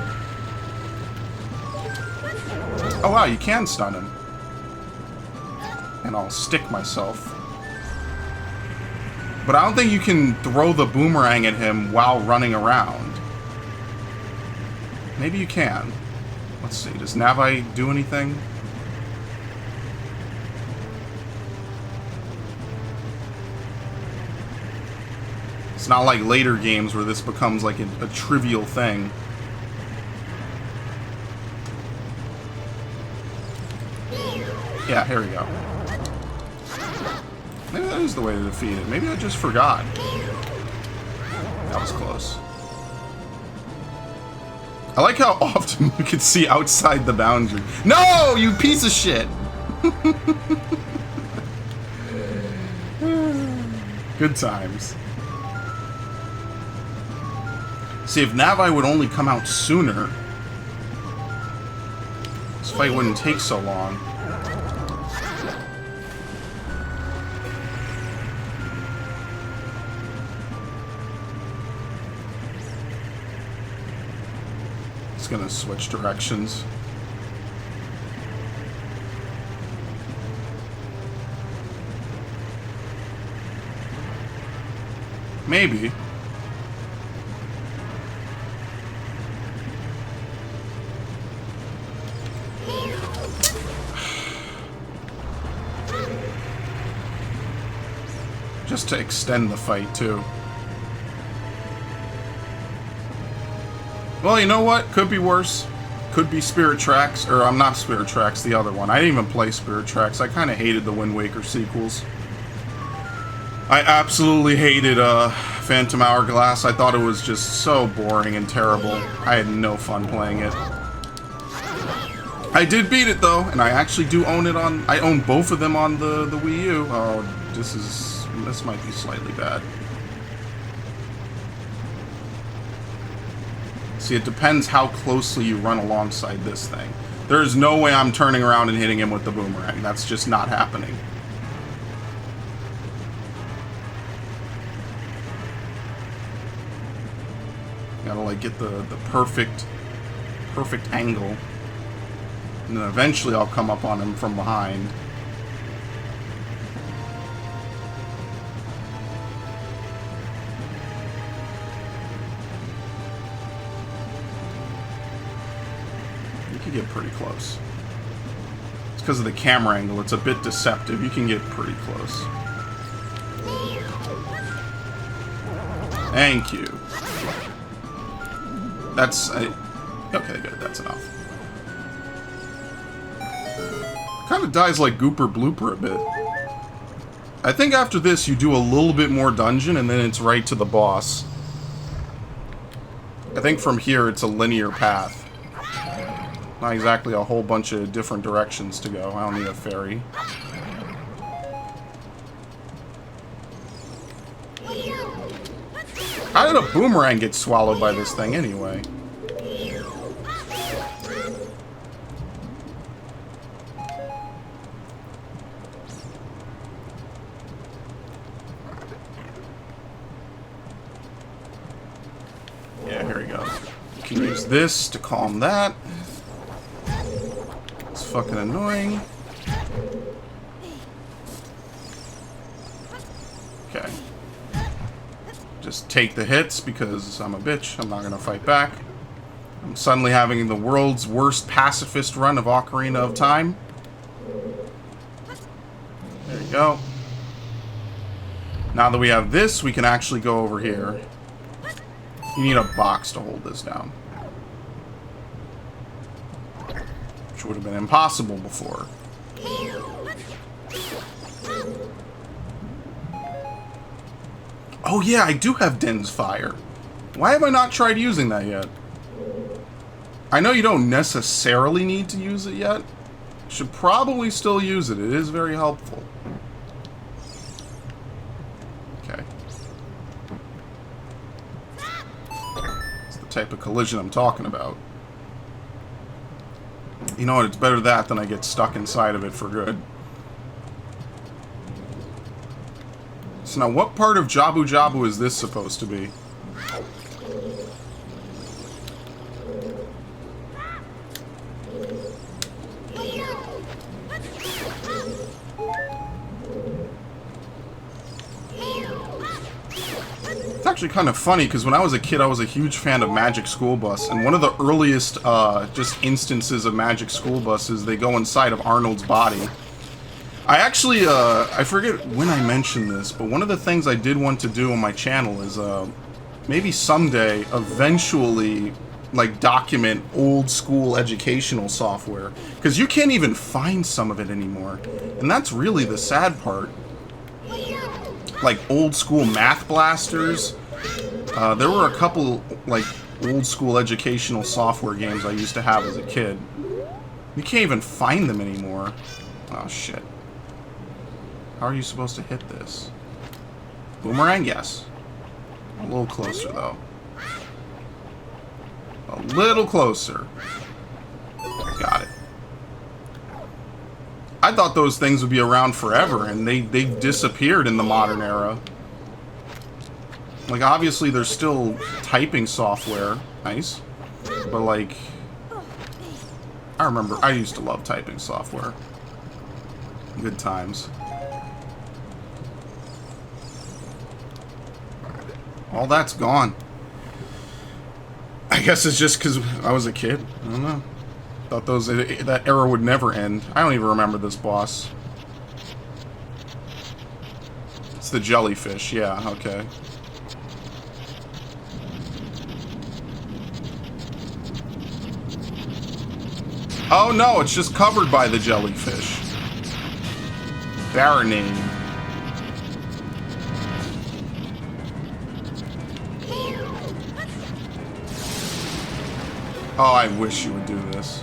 Oh wow, you can stun him. And I'll stick myself. But I don't think you can throw the boomerang at him while running around. Maybe you can. Let's see, does Navi do anything? It's not like later games where this becomes like a trivial thing. Yeah, here we go. Maybe that is the way to defeat it. Maybe I just forgot. That was close. I like how often you can see outside the boundary. No, you piece of shit! Good times. See, if Navi would only come out sooner, this fight wouldn't take so long. It's gonna switch directions. Maybe. Just to extend the fight, too. Well, you know what? Could be worse. Could be Spirit Tracks. Or, I'm not Spirit Tracks, the other one. I didn't even play Spirit Tracks. I kind of hated the Wind Waker sequels. I absolutely hated Phantom Hourglass. I thought it was just so boring and terrible. I had no fun playing it. I did beat it, though. And I actually do own it on... I own both of them on the Wii U. Oh, this might be slightly bad. See, it depends how closely you run alongside this thing. There's no way I'm turning around and hitting him with the boomerang. That's just not happening. Gotta, like, get the perfect angle. And then eventually I'll come up on him from behind. Get pretty close. It's because of the camera angle. It's a bit deceptive. You can get pretty close. Thank you. That's... okay, good. That's enough. Kind of dies like Gooper Blooper a bit. I think after this, you do a little bit more dungeon, and then it's right to the boss. I think from here, it's a linear path. Not exactly a whole bunch of different directions to go. I don't need a ferry. How did a boomerang get swallowed by this thing anyway? Yeah, here we go. You can use this to calm that. Fucking annoying. Okay. Just take the hits because I'm a bitch. I'm not gonna fight back. I'm suddenly having the world's worst pacifist run of Ocarina of Time. There you go. Now that we have this, we can actually go over here. You need a box to hold this down. would have been impossible before. Oh yeah, I do have Den's Fire. Why have I not tried using that yet? I know you don't necessarily need to use it yet. Should probably still use it. It is very helpful. Okay. It's the type of collision I'm talking about. You know what? It's better that than I get stuck inside of it for good. So now, what part of Jabu-Jabu is this supposed to be? It's actually kind of funny, because when I was a kid, I was a huge fan of Magic School Bus, and one of the earliest just instances of Magic School Bus is they go inside of Arnold's body. I actually, I forget when I mentioned this, but one of the things I did want to do on my channel is, maybe someday, eventually, like, document old school educational software. Because you can't even find some of it anymore. And that's really the sad part. Like, old school math blasters. There were a couple, like, old school educational software games I used to have as a kid. You can't even find them anymore. Oh, shit. How are you supposed to hit this? Boomerang? Yes. A little closer, though. A little closer. Got it. I thought those things would be around forever, and they've disappeared in the modern era. Like, obviously, there's still typing software. Nice. But, like... I remember, I used to love typing software. Good times. All that's gone. I guess it's just because I was a kid. I don't know. Thought that era would never end. I don't even remember this boss. It's the jellyfish. Yeah, okay. Oh no, it's just covered by the jellyfish. Baronine. Oh, I wish you would do this.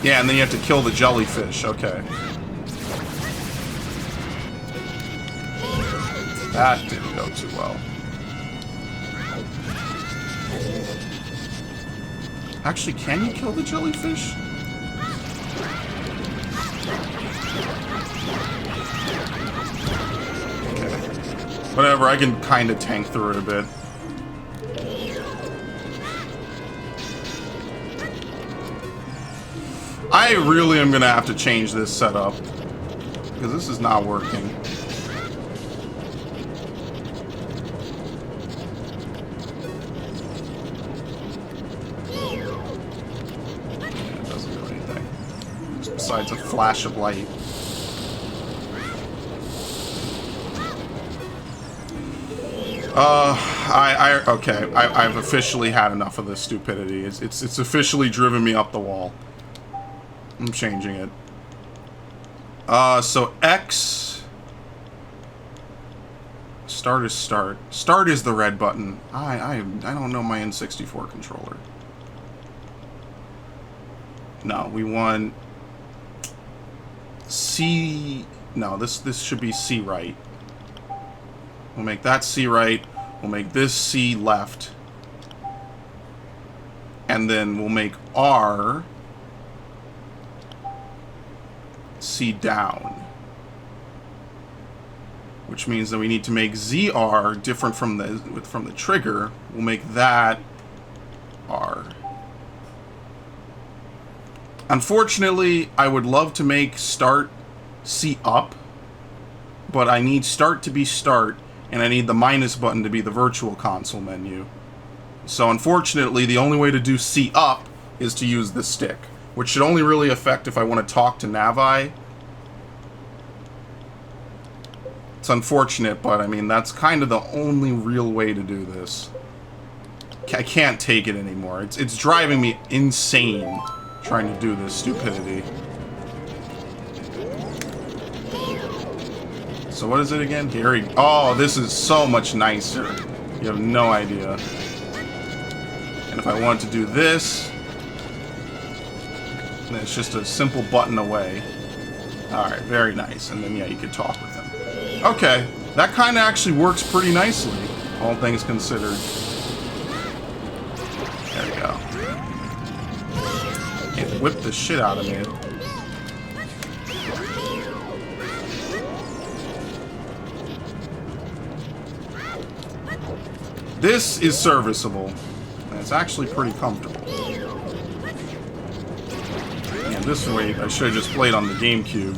Yeah, and then you have to kill the jellyfish. Okay. That didn't go too well. Actually, can you kill the jellyfish? Whatever, I can kind of tank through it a bit. I really am going to have to change this setup. Because this is not working. It doesn't do anything. Just besides a flash of light. Okay, I've officially had enough of this stupidity. It's officially driven me up the wall. I'm changing it. So X... Start is start. Start is the red button. I don't know my N64 controller. No, we want... C... No, this should be C right. We'll make that C right. We'll make this C left. And then we'll make R C down. Which means that we need to make ZR different from the trigger. We'll make that R. Unfortunately, I would love to make start C up, but I need start to be start. And I need the minus button to be the virtual console menu. So unfortunately, the only way to do C up is to use the stick, which should only really affect if I want to talk to Navi. It's unfortunate, but I mean, that's kind of the only real way to do this. I can't take it anymore. It's driving me insane trying to do this stupidity. So what is it again? Here we... Oh, this is so much nicer. You have no idea. And if I want to do this, then it's just a simple button away. Alright, very nice. And then, yeah, you could talk with him. Okay, that kind of actually works pretty nicely, all things considered. There we go. It whipped the shit out of me. This is serviceable. And it's actually pretty comfortable. And this way, I should have just played on the GameCube.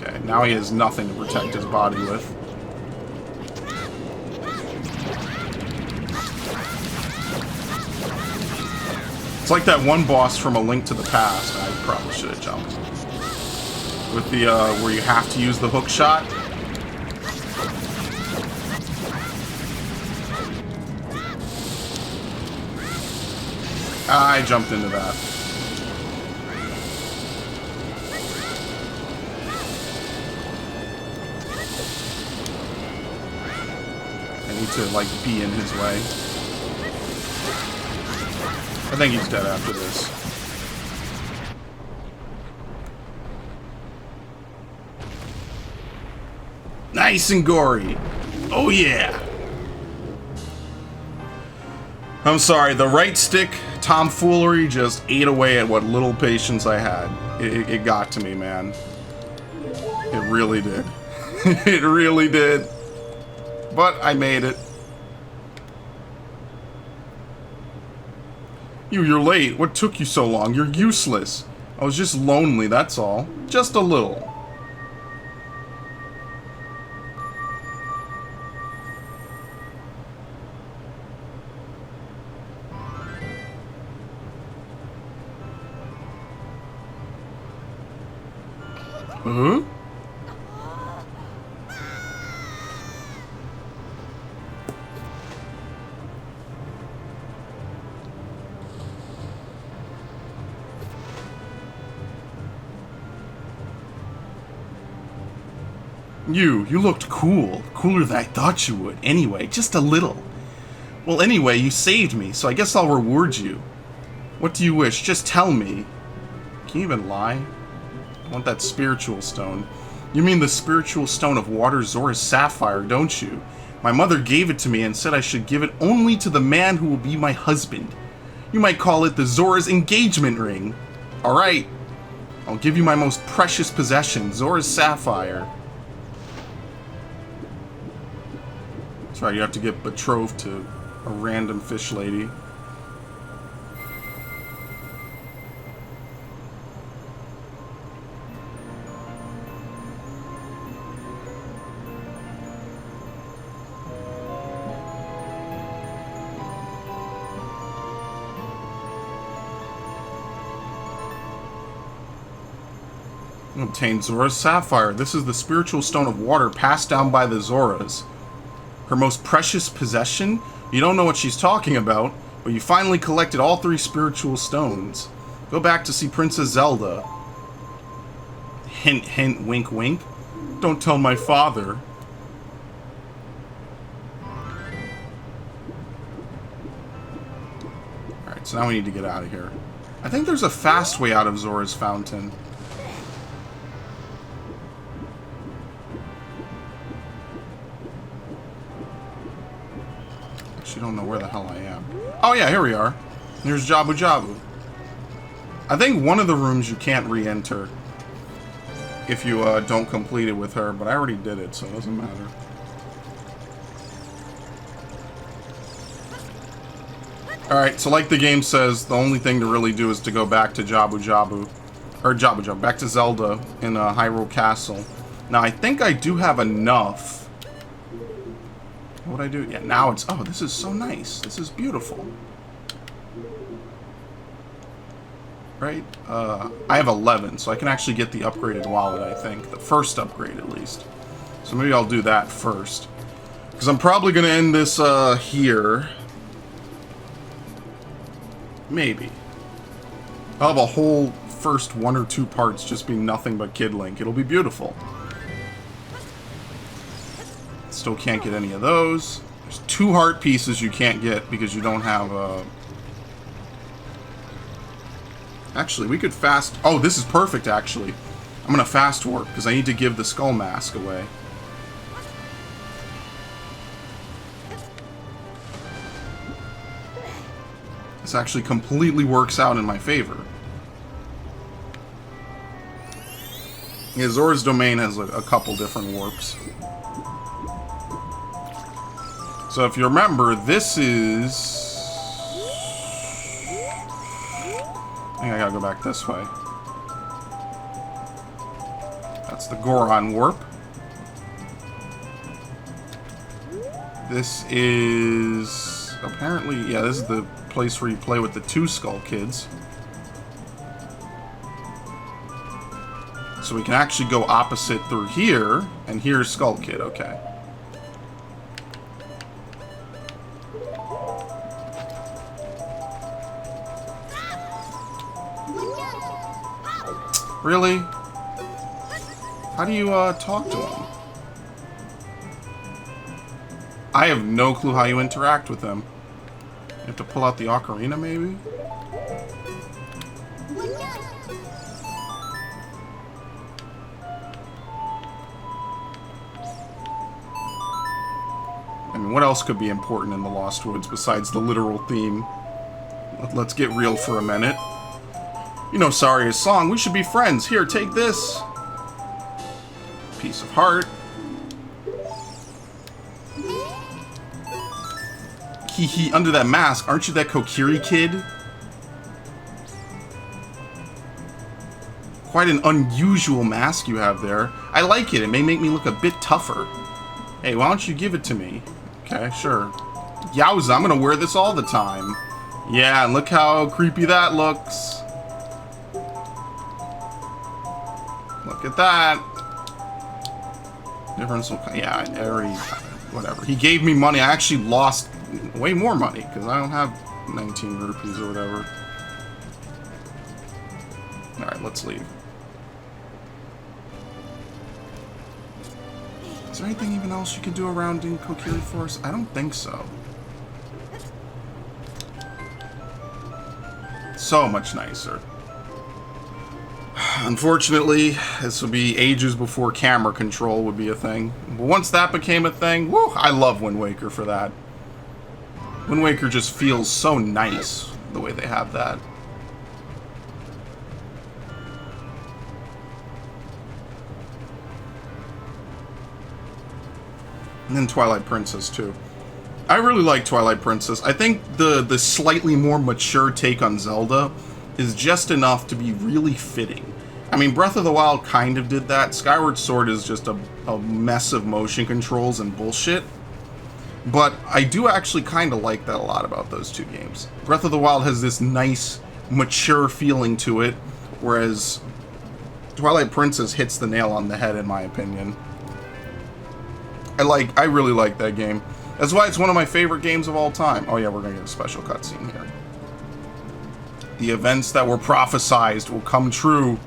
Okay, now he has nothing to protect his body with. It's like that one boss from A Link to the Past. I probably should have jumped. With the, where you have to use the hook shot. I jumped into that. I need to, like, be in his way. I think he's dead after this. Nice and gory. Oh, yeah. I'm sorry, the right stick tomfoolery just ate away at what little patience I had. It got to me, man. It really did. It really did. But I made it. You're late. What took you so long? You're useless. I was just lonely, that's all. Just a little. Huh? You looked cool. Cooler than I thought you would. Anyway, just a little. Well, anyway, you saved me, so I guess I'll reward you. What do you wish? Just tell me. Can you even lie? I want that spiritual stone. You mean the spiritual stone of water, Zora's sapphire, don't you? My mother gave it to me and said I should give it only to the man who will be my husband. You might call it the Zora's engagement ring. Alright. I'll give you my most precious possession, Zora's sapphire. That's right, you have to get betrothed to a random fish lady. Obtained Zora's sapphire. This is the spiritual stone of water passed down by the Zoras. Her most precious possession? You don't know what she's talking about, but you finally collected all 3 spiritual stones. Go back to see Princess Zelda. Hint, hint, wink, wink. Don't tell my father. Alright, so now we need to get out of here. I think there's a fast way out of Zora's fountain. I don't know where the hell I am. Oh yeah, here we are. Here's Jabu-Jabu. I think one of the rooms you can't re-enter if you don't complete it with her, but I already did it, so it doesn't matter. Alright, so like the game says, the only thing to really do is to go back to Jabu-Jabu. Or Jabu-Jabu, back to Zelda in Hyrule Castle. Now, I think I do have enough. What would I do? Yeah, now it's... Oh, this is so nice. This is beautiful. right? I have 11, so I can actually get the upgraded wallet, I think. The first upgrade, at least. So maybe I'll do that first. Because I'm probably going to end this here. Maybe. I'll have a whole first 1 or 2 parts just be nothing but Kid Link. It'll be beautiful. Still can't get any of those. There's 2 heart pieces you can't get because you don't have... Actually, we could fast... Oh, this is perfect, actually. I'm going to fast warp because I need to give the skull mask away. This actually completely works out in my favor. Yeah, Zora's Domain has a couple different warps. So if you remember, this is... I think I gotta go back this way. That's the Goron warp. This is... apparently... yeah, this is the place where you play with the 2 Skull Kids. So we can actually go opposite through here, and here's Skull Kid, okay. Really? How do you talk to him? I have no clue how you interact with him. You have to pull out the Ocarina, maybe? I mean, what else could be important in the Lost Woods besides the literal theme? Let's get real for a minute. You know Saria's song, we should be friends. Here, take this. Piece of heart. Hee, under that mask, aren't you that Kokiri kid? Quite an unusual mask you have there. I like it. It may make me look a bit tougher. Hey, why don't you give it to me? Okay, sure. Yowza, I'm gonna wear this all the time. Yeah, and look how creepy that looks. Look at that. Difference will... yeah, I already... whatever. He gave me money. I actually lost way more money because I don't have 19 rupees or whatever. Alright, let's leave. Is there anything even else you can do around in Kokiri Forest? I don't think so. So much nicer. Unfortunately, this will be ages before camera control would be a thing. But once that became a thing, woo, I love Wind Waker for that. Wind Waker just feels so nice, the way they have that. And then Twilight Princess, too. I really like Twilight Princess. I think the slightly more mature take on Zelda is just enough to be really fitting. I mean, Breath of the Wild kind of did that. Skyward Sword is just a mess of motion controls and bullshit. But I do actually kind of like that a lot about those 2 games. Breath of the Wild has this nice, mature feeling to it, whereas Twilight Princess hits the nail on the head, in my opinion. I really like that game. That's why it's one of my favorite games of all time. Oh yeah, we're gonna get a special cutscene here. The events that were prophesized will come true.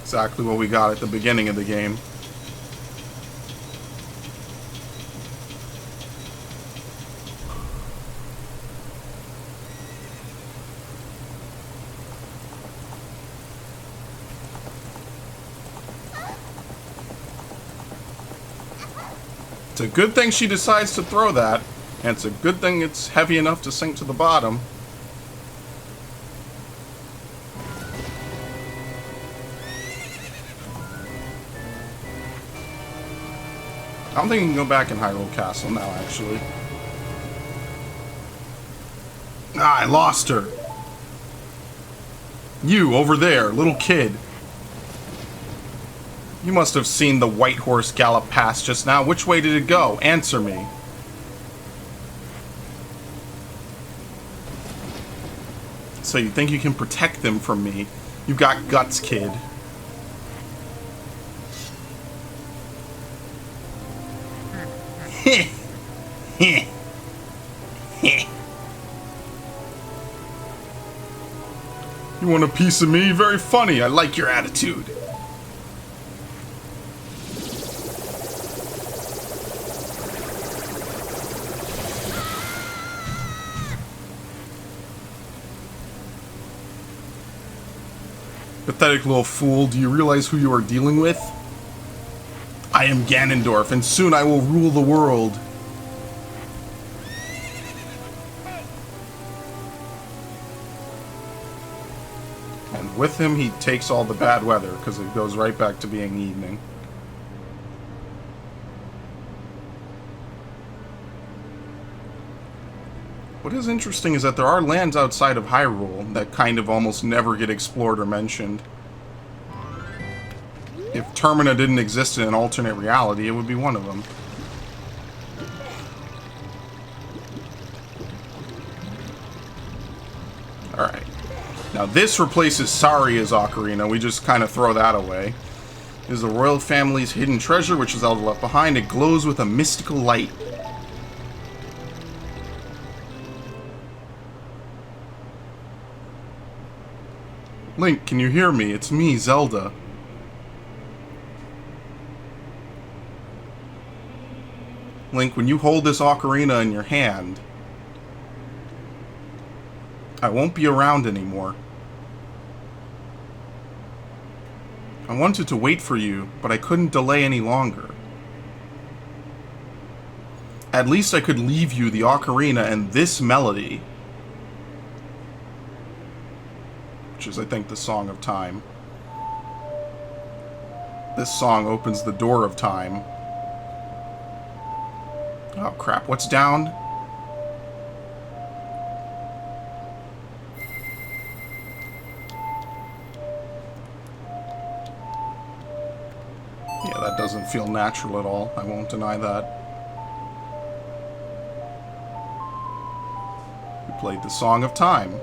Exactly what we got at the beginning of the game. It's a good thing she decides to throw that, and it's a good thing it's heavy enough to sink to the bottom. I don't think you can go back in Hyrule Castle now, actually. Ah, I lost her. You, over there, little kid. You must have seen the white horse gallop past just now. Which way did it go? Answer me. So you think you can protect them from me? You got guts, kid. Heh. Heh. Heh. You want a piece of me? Very funny. I like your attitude. Pathetic little fool. Do you realize who you are dealing with? I am Ganondorf, and soon I will rule the world. And with him, he takes all the bad weather, because it goes right back to being evening. What is interesting is that there are lands outside of Hyrule that kind of almost never get explored or mentioned. If Termina didn't exist in an alternate reality, it would be one of them. Alright. Now this replaces Saria's Ocarina. We just kind of throw that away. This is the royal family's hidden treasure, which Zelda left behind. It glows with a mystical light. Link, can you hear me? It's me, Zelda. Link, when you hold this ocarina in your hand, I won't be around anymore. I wanted to wait for you, but I couldn't delay any longer. At least I could leave you the ocarina and this melody. Which is, I think, the Song of Time. This song opens the door of time. Oh crap, what's down? Yeah, that doesn't feel natural at all. I won't deny that. We played the Song of Time.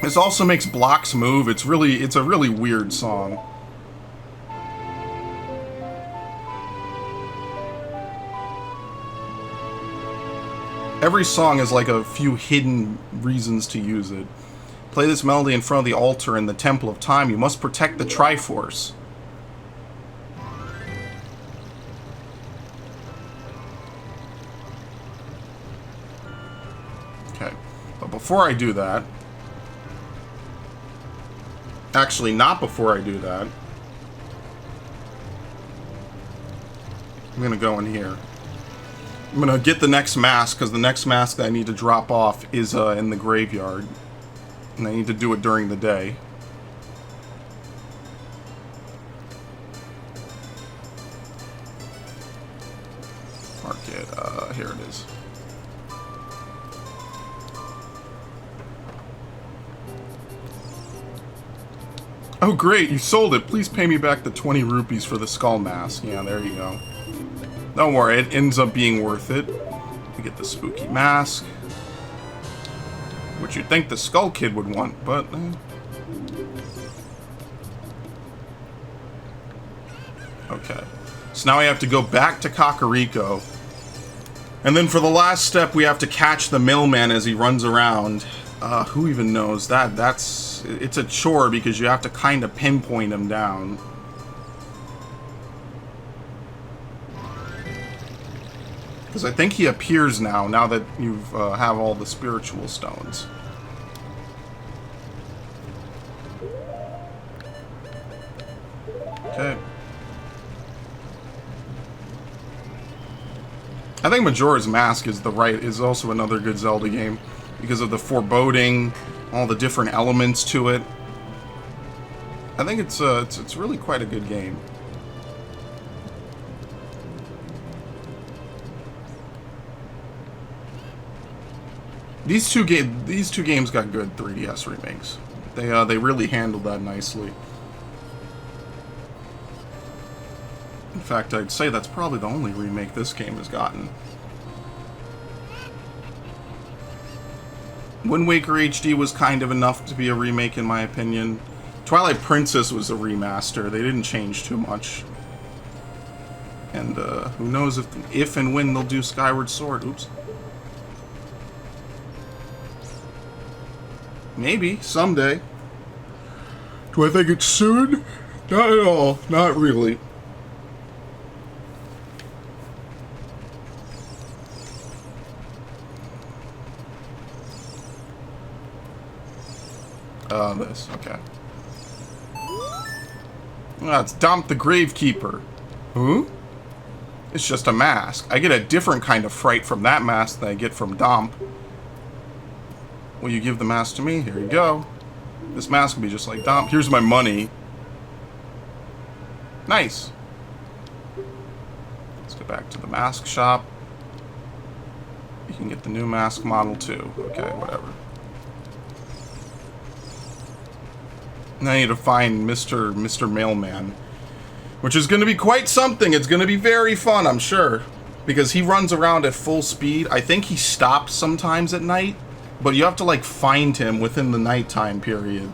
This also makes blocks move. It's a really weird song. Every song has like a few hidden reasons to use it. Play this melody in front of the altar in the Temple of Time. You must protect the Triforce. Okay, but before I do that... Actually, not before I do that. I'm gonna go in here. I'm gonna get the next mask, because the next mask that I need to drop off is in the graveyard. And I need to do it during the day. Mark it, here it is. Oh great, you sold it. Please pay me back the 20 rupees for the skull mask. Yeah, there you go. Don't worry, it ends up being worth it. We get the spooky mask. Which you'd think the Skull Kid would want, but... Okay. So now we have to go back to Kakariko. And then for the last step, we have to catch the mailman as he runs around. Who even knows? It's a chore because you have to kind of pinpoint him down. Because I think he appears now that you have all the spiritual stones. Okay. I think Majora's Mask is also another good Zelda game because of the foreboding, all the different elements to it. I think it's really quite a good game. These two games got good 3DS remakes. They really handled that nicely. In fact, I'd say that's probably the only remake this game has gotten. Wind Waker HD was kind of enough to be a remake, in my opinion. Twilight Princess was a remaster. They didn't change too much. And who knows if and when they'll do Skyward Sword. Oops. Maybe, someday. Do I think it's soon? Not at all. Not really. This. Okay. It's Domp the Gravekeeper. Huh? It's just a mask. I get a different kind of fright from that mask than I get from Domp. Will you give the mask to me? Here you go. This mask will be just like Domp. Here's my money. Nice. Let's go back to the mask shop. You can get the new mask model too. Okay, whatever. Now I need to find Mr. Mailman, which is going to be quite something. It's going to be very fun, I'm sure, because he runs around at full speed. I think he stops sometimes at night, but you have to like find him within the nighttime period.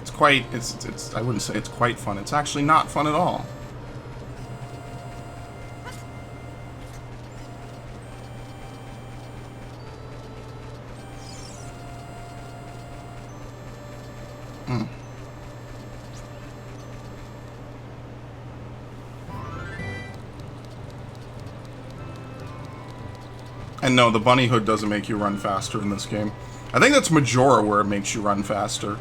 It's quite. It's. I wouldn't say it's quite fun. It's actually not fun at all. And no, the bunny hood doesn't make you run faster in this game. I think that's Majora where it makes you run faster.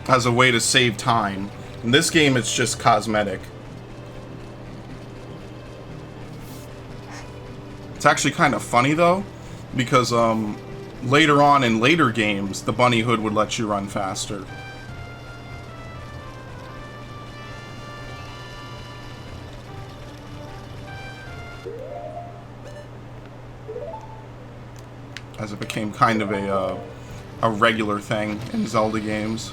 As a way to save time. In this game, it's just cosmetic. It's actually kind of funny, though, because later on in later games, the bunny hood would let you run faster. As it became kind of a regular thing in Zelda games.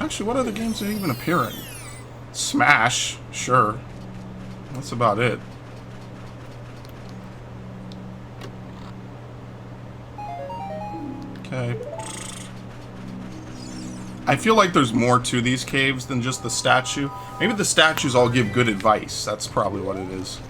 Actually, what other games are even appearing? Smash, sure. That's about it. Okay. I feel like there's more to these caves than just the statue. Maybe the statues all give good advice. That's probably what it is.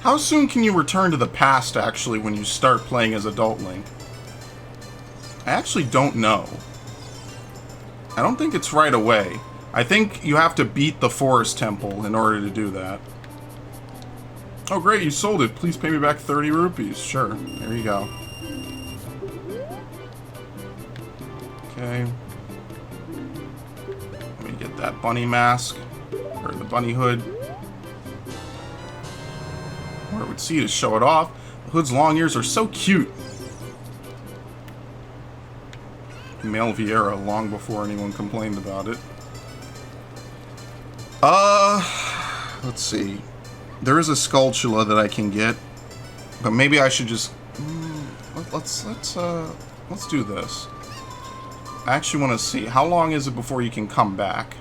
How soon can you return to the past, actually, when you start playing as Adult Link? I actually don't know. I don't think it's right away. I think you have to beat the Forest Temple in order to do that. Oh great, you sold it. Please pay me back 30 rupees. Sure, there you go. Okay. Let me get that bunny mask. Or the bunny hood. Where it would see to show it off. The hood's long ears are so cute. Male Vieira long before anyone complained about it. Let's see. There is a Skulltula that I can get, but maybe I should just let's do this. I actually want to see how long is it before you can come back.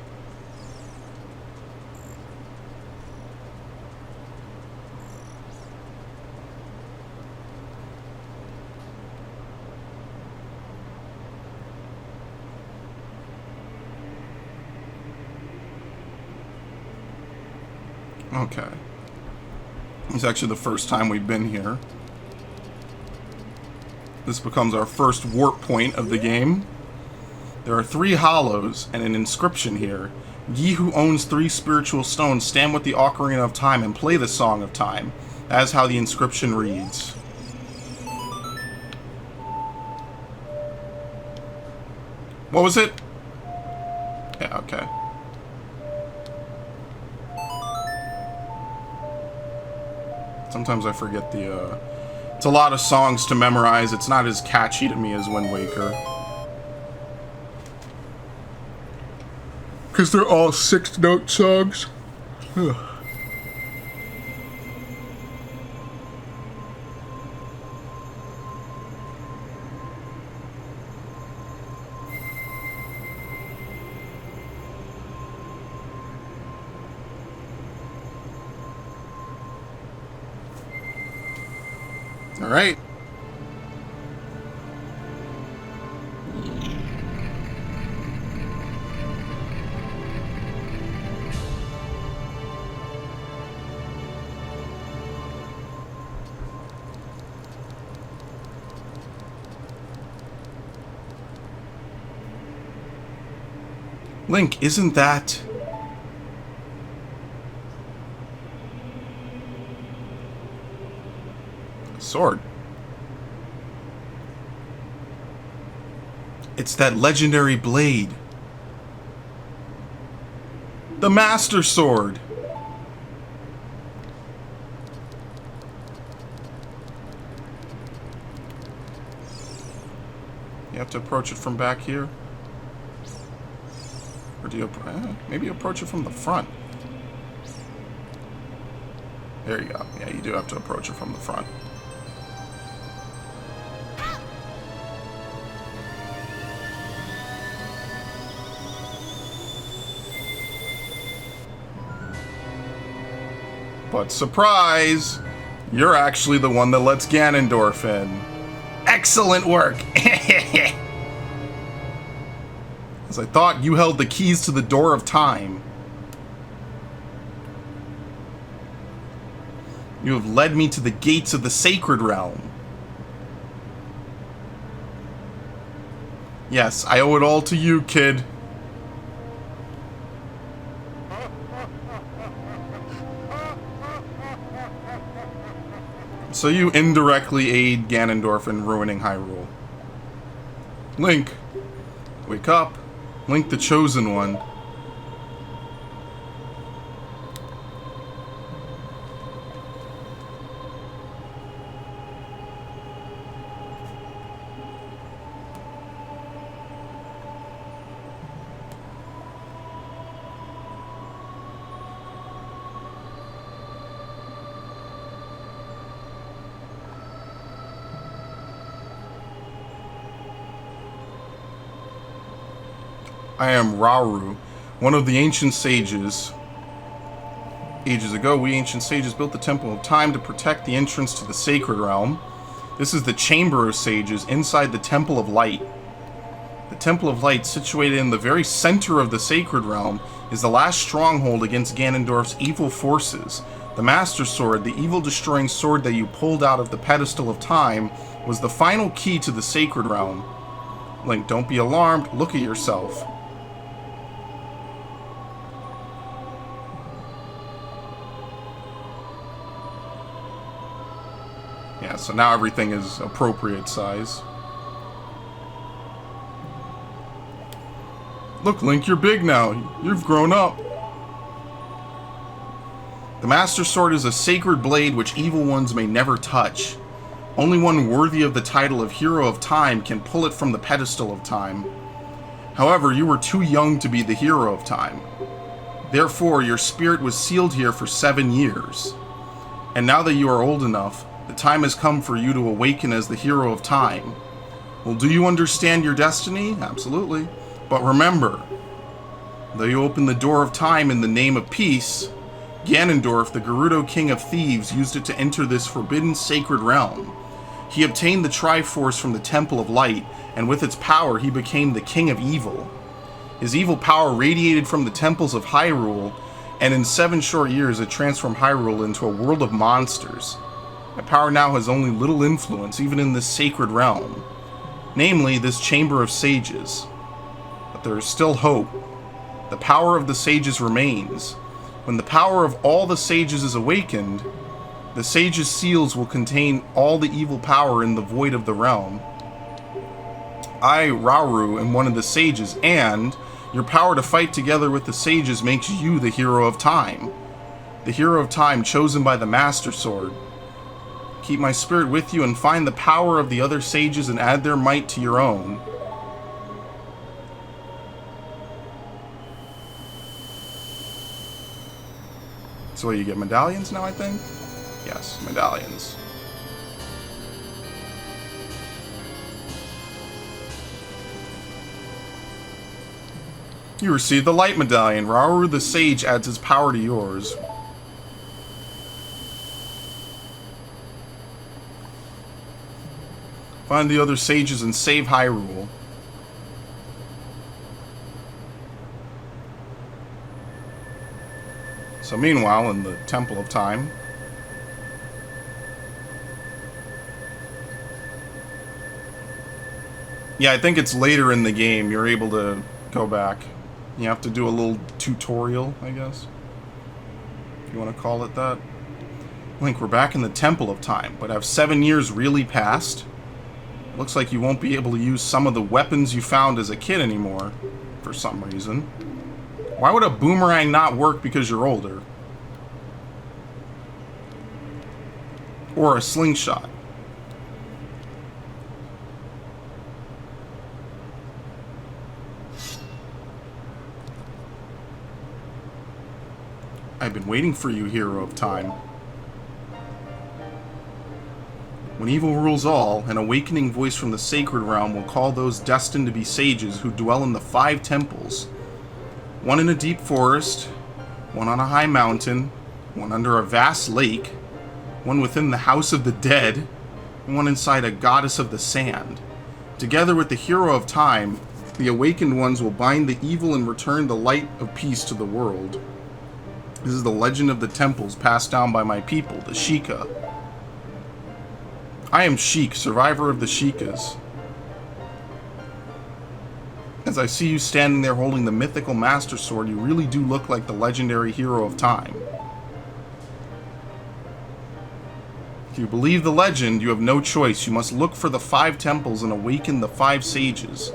Okay. It's actually the first time we've been here. This becomes our first warp point of the game. There are 3 hollows and an inscription here. Ye who owns 3 spiritual stones, stand with the Ocarina of Time and play the Song of Time. That is how the inscription reads. What was it? Yeah, okay. Sometimes I forget the, It's a lot of songs to memorize. It's not as catchy to me as Wind Waker. Because they're all 6-note songs. All right. Link, isn't that... a sword? It's that legendary blade. The Master Sword! You have to approach it from back here? Or do you... maybe approach it from the front. There you go. Yeah, you do have to approach it from the front. But surprise! You're actually the one that lets Ganondorf in. Excellent work! As I thought, you held the keys to the door of time. You have led me to the gates of the sacred realm. Yes, I owe it all to you, kid. So you indirectly aid Ganondorf in ruining Hyrule. Link, wake up. Link the Chosen One. I am Rauru, one of the ancient sages. Ages ago, we ancient sages built the Temple of Time to protect the entrance to the Sacred Realm. This is the Chamber of Sages inside the Temple of Light. The Temple of Light, situated in the very center of the Sacred Realm, is the last stronghold against Ganondorf's evil forces. The Master Sword, the evil-destroying sword that you pulled out of the pedestal of time, was the final key to the Sacred Realm. Link, don't be alarmed. Look at yourself. Yeah, so now everything is appropriate size. Look, Link, you're big now. You've grown up. The Master Sword is a sacred blade which evil ones may never touch. Only one worthy of the title of Hero of Time can pull it from the pedestal of time. However, you were too young to be the Hero of Time. Therefore, your spirit was sealed here for 7 years. And now that you are old enough, the time has come for you to awaken as the Hero of Time. Well, do you understand your destiny? Absolutely. But remember, though you opened the door of time in the name of peace, Ganondorf, the Gerudo King of Thieves, used it to enter this forbidden sacred realm. He obtained the Triforce from the Temple of Light, and with its power he became the King of Evil. His evil power radiated from the temples of Hyrule, and in 7 short years it transformed Hyrule into a world of monsters. That power now has only little influence, even in this sacred realm. Namely, this Chamber of Sages. But there is still hope. The power of the sages remains. When the power of all the sages is awakened, the sages' seals will contain all the evil power in the void of the realm. I, Rauru, am one of the sages, and your power to fight together with the sages makes you the hero of time. The hero of time chosen by the Master Sword. Keep my spirit with you and find the power of the other sages and add their might to your own. So you get medallions now, I think? Yes, medallions. You receive the light medallion. Rauru the sage adds his power to yours. Find the other sages and save Hyrule. So meanwhile, in the Temple of Time, yeah, I think it's later in the game you're able to go back. You have to do a little tutorial, I guess, if you want to call it that. Link, we're back in the Temple of Time, but have 7 years really passed? Looks like you won't be able to use some of the weapons you found as a kid anymore, for some reason. Why would a boomerang not work because you're older? Or a slingshot? I've been waiting for you, hero of time. When evil rules all, an awakening voice from the sacred realm will call those destined to be sages who dwell in the 5 temples. One in a deep forest, one on a high mountain, one under a vast lake, one within the house of the dead, and one inside a goddess of the sand. Together with the hero of time, the awakened ones will bind the evil and return the light of peace to the world. This is the legend of the temples passed down by my people, the Sheikah. I am Sheik, survivor of the Sheikahs. As I see you standing there holding the mythical Master Sword, you really do look like the legendary hero of time. If you believe the legend, you have no choice. You must look for the 5 temples and awaken the 5 sages.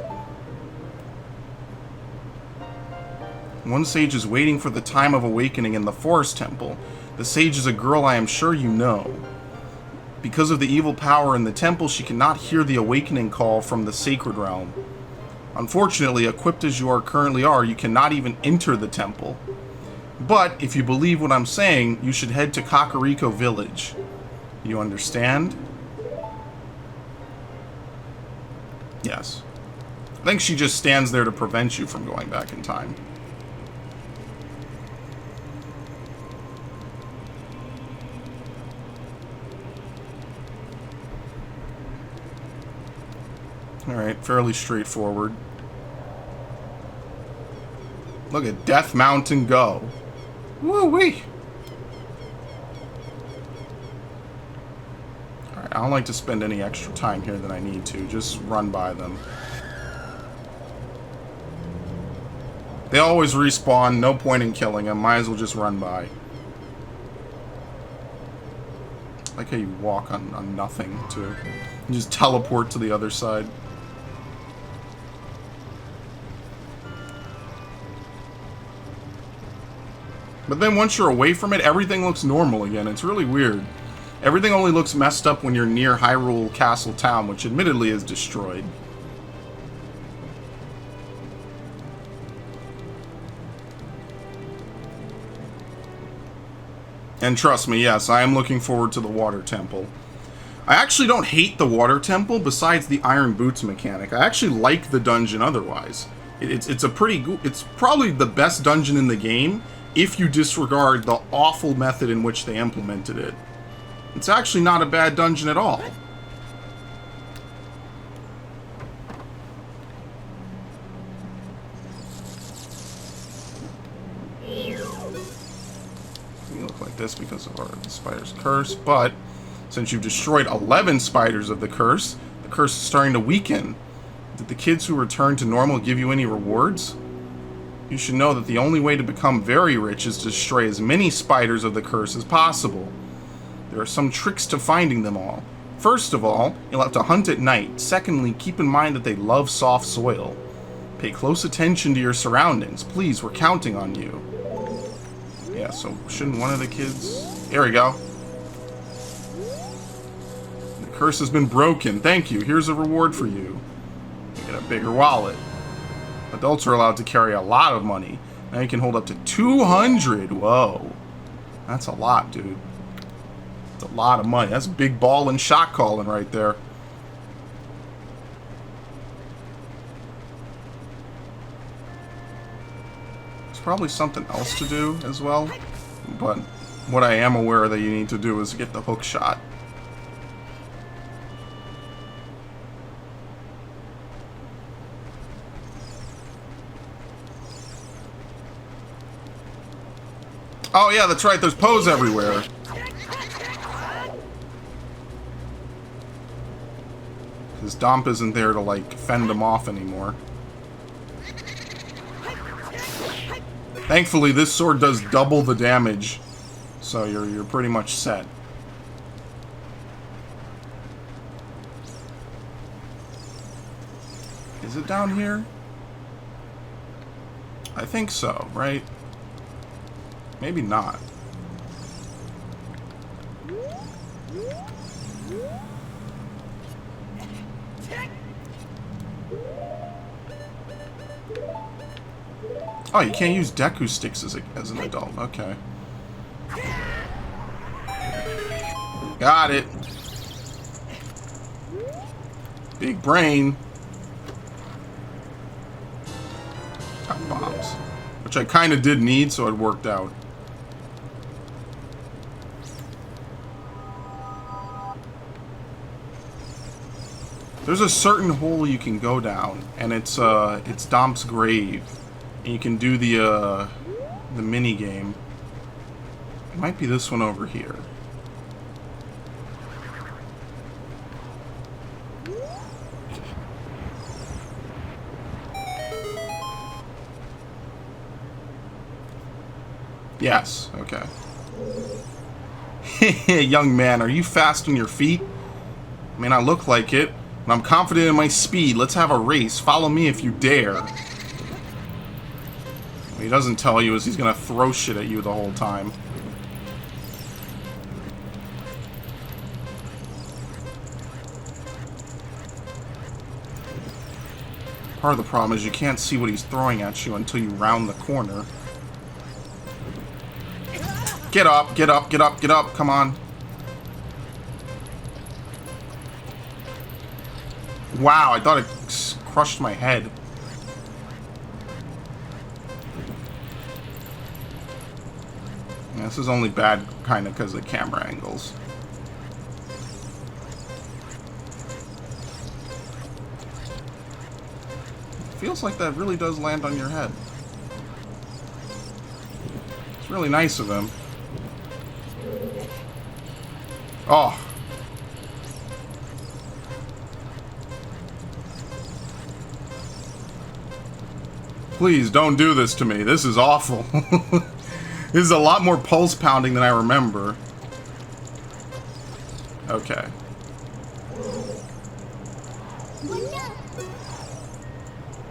One sage is waiting for the time of awakening in the Forest Temple. The sage is a girl I am sure you know. Because of the evil power in the temple, she cannot hear the awakening call from the sacred realm. Unfortunately, equipped as you currently are, you cannot even enter the temple. But, if you believe what I'm saying, you should head to Kakariko Village. You understand? Yes. I think she just stands there to prevent you from going back in time. Alright, fairly straightforward. Look at Death Mountain go. Woo-wee! Alright, I don't like to spend any extra time here than I need to. Just run by them. They always respawn, no point in killing them. Might as well just run by. I like how you walk on nothing, too. You just teleport to the other side. But then once you're away from it, everything looks normal again. It's really weird. Everything only looks messed up when you're near Hyrule Castle Town, which admittedly is destroyed. And trust me, yes, I am looking forward to the Water Temple. I actually don't hate the Water Temple, besides the Iron Boots mechanic. I actually like the dungeon otherwise. It's a pretty good... It's probably the best dungeon in the game, if you disregard the awful method in which they implemented it. It's actually not a bad dungeon at all. We look like this because of the spider's curse, but since you've destroyed 11 spiders of the curse is starting to weaken. Did the kids who returned to normal give you any rewards? You should know that the only way to become very rich is to destroy as many spiders of the curse as possible. There are some tricks to finding them all. First of all, you'll have to hunt at night. Secondly, keep in mind that they love soft soil. Pay close attention to your surroundings. Please, we're counting on you. Yeah, so shouldn't one of the kids... There we go. The curse has been broken. Thank you. Here's a reward for you. You get a bigger wallet. Adults are allowed to carry a lot of money. Now you can hold up to 200. Whoa. That's a lot, dude. That's a lot of money. That's big ball and shot calling right there. There's probably something else to do as well. But what I am aware that you need to do is get the hook shot. Oh yeah, that's right, there's Poes everywhere. His Domp isn't there to, like, fend him off anymore. Thankfully, this sword does double the damage, so you're pretty much set. Is it down here? I think so, right? Maybe not. Oh, you can't use Deku sticks as an adult. Okay. Got it. Big brain. Got bombs. Which I kind of did need, so it worked out. There's a certain hole you can go down, and it's Domp's grave, and you can do the mini game. It might be this one over here. Yes. Okay. Young man, are you fast on your feet? I mean, I look like it. And I'm confident in my speed. Let's have a race. Follow me if you dare. What he doesn't tell you is he's gonna throw shit at you the whole time. Part of the problem is you can't see what he's throwing at you until you round the corner. Get up, get up, get up, get up. Come on. Wow, I thought it crushed my head. Yeah, this is only bad kind of because of the camera angles. Feels like that really does land on your head. It's really nice of him. Oh. Please don't do this to me. This is awful. This is a lot more pulse pounding than I remember. Okay.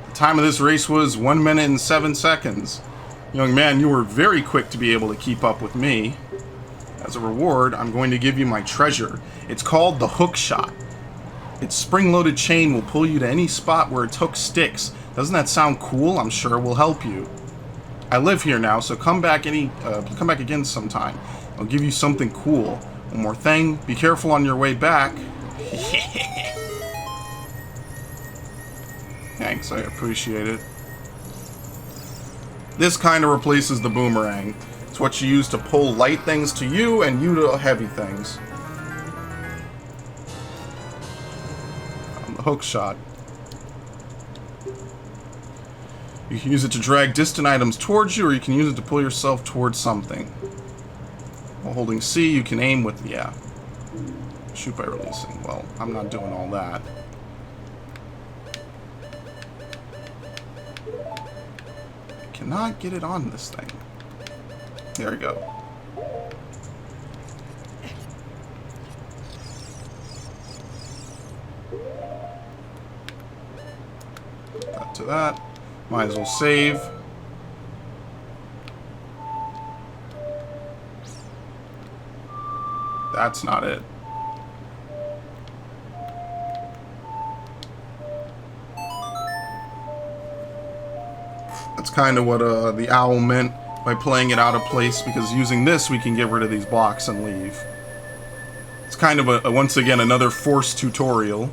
The time of this race was 1 minute and 7 seconds. Young man, you were very quick to be able to keep up with me. As a reward, I'm going to give you my treasure. It's called the hook shot. Its spring-loaded chain will pull you to any spot where its hook sticks. Doesn't that sound cool? I'm sure it will help you. I live here now, so come back again sometime. I'll give you something cool. One more thing, be careful on your way back. Thanks, I appreciate it. This kind of replaces the boomerang. It's what you use to pull light things to you and you to heavy things. The hook shot. You can use it to drag distant items towards you, or you can use it to pull yourself towards something. While holding C, you can aim with, yeah. Shoot by releasing. Well, I'm not doing all that. Cannot get it on this thing. There we go. to that. Might as well save. That's not it. That's kind of what the owl meant by playing it out of place, because using this we can get rid of these blocks and leave. It's kind of once again another forced tutorial.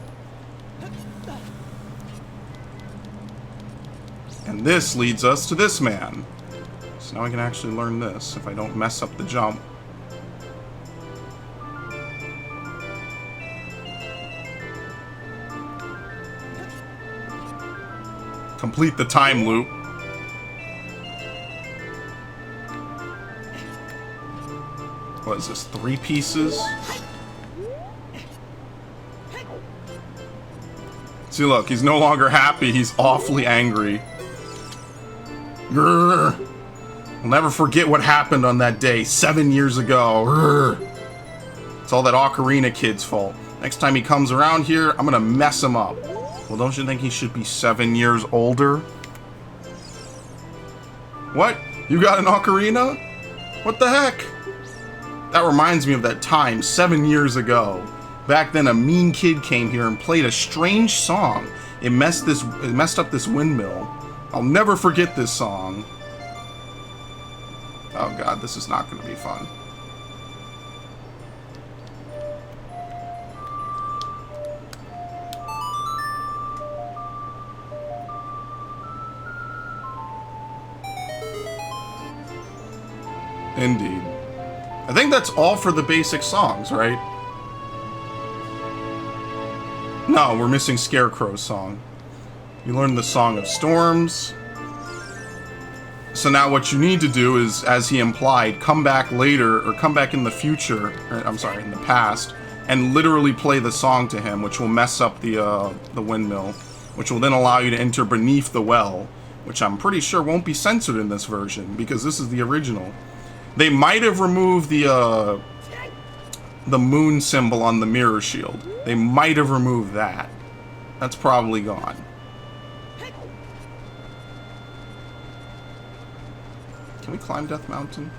And this leads us to this man. So now I can actually learn this if I don't mess up the jump. Complete the time loop. What is this, 3 pieces? See, look, he's no longer happy, he's awfully angry. Grrr. I'll never forget what happened on that day 7 years ago. Grrr. It's all that Ocarina kid's fault. Next time he comes around here, I'm gonna mess him up. Well, don't you think he should be 7 years older? What? You got an ocarina? What the heck? That reminds me of that time 7 years ago. Back then, a mean kid came here and played a strange song. It messed up this windmill. I'll never forget this song. Oh god, this is not going to be fun. Indeed. I think that's all for the basic songs, right? No, we're missing Scarecrow's song. You learned the Song of Storms. So now what you need to do is, as he implied, come back later, or come back in the future, or, I'm sorry, in the past, and literally play the song to him, which will mess up the windmill, which will then allow you to enter beneath the well, which I'm pretty sure won't be censored in this version, because this is the original. They might have removed the moon symbol on the mirror shield. They might have removed that. That's probably gone. Can we climb Death Mountain?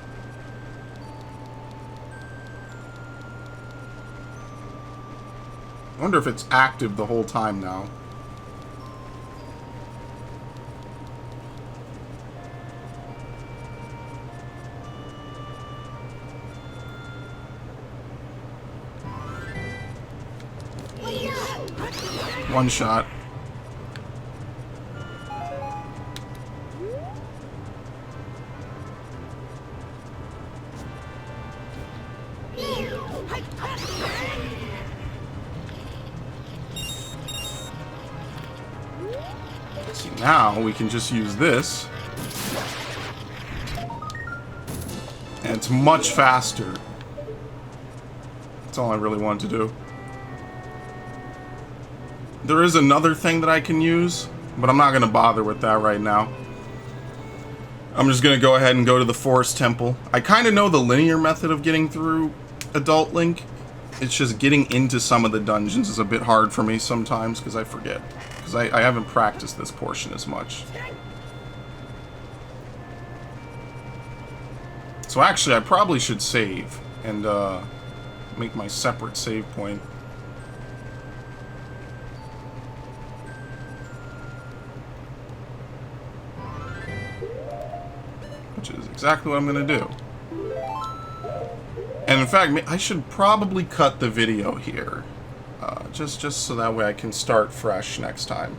I wonder if it's active the whole time now. One shot. See, now we can just use this. And it's much faster. That's all I really wanted to do. There is another thing that I can use, but I'm not going to bother with that right now. I'm just going to go ahead and go to the Forest Temple. I kind of know the linear method of getting through Adult Link. It's just getting into some of the dungeons is a bit hard for me sometimes because I forget. Because I haven't practiced this portion as much. So actually, I probably should save and make my separate save point. Which is exactly what I'm going to do. And in fact, I should probably cut the video here. Just so that way I can start fresh next time.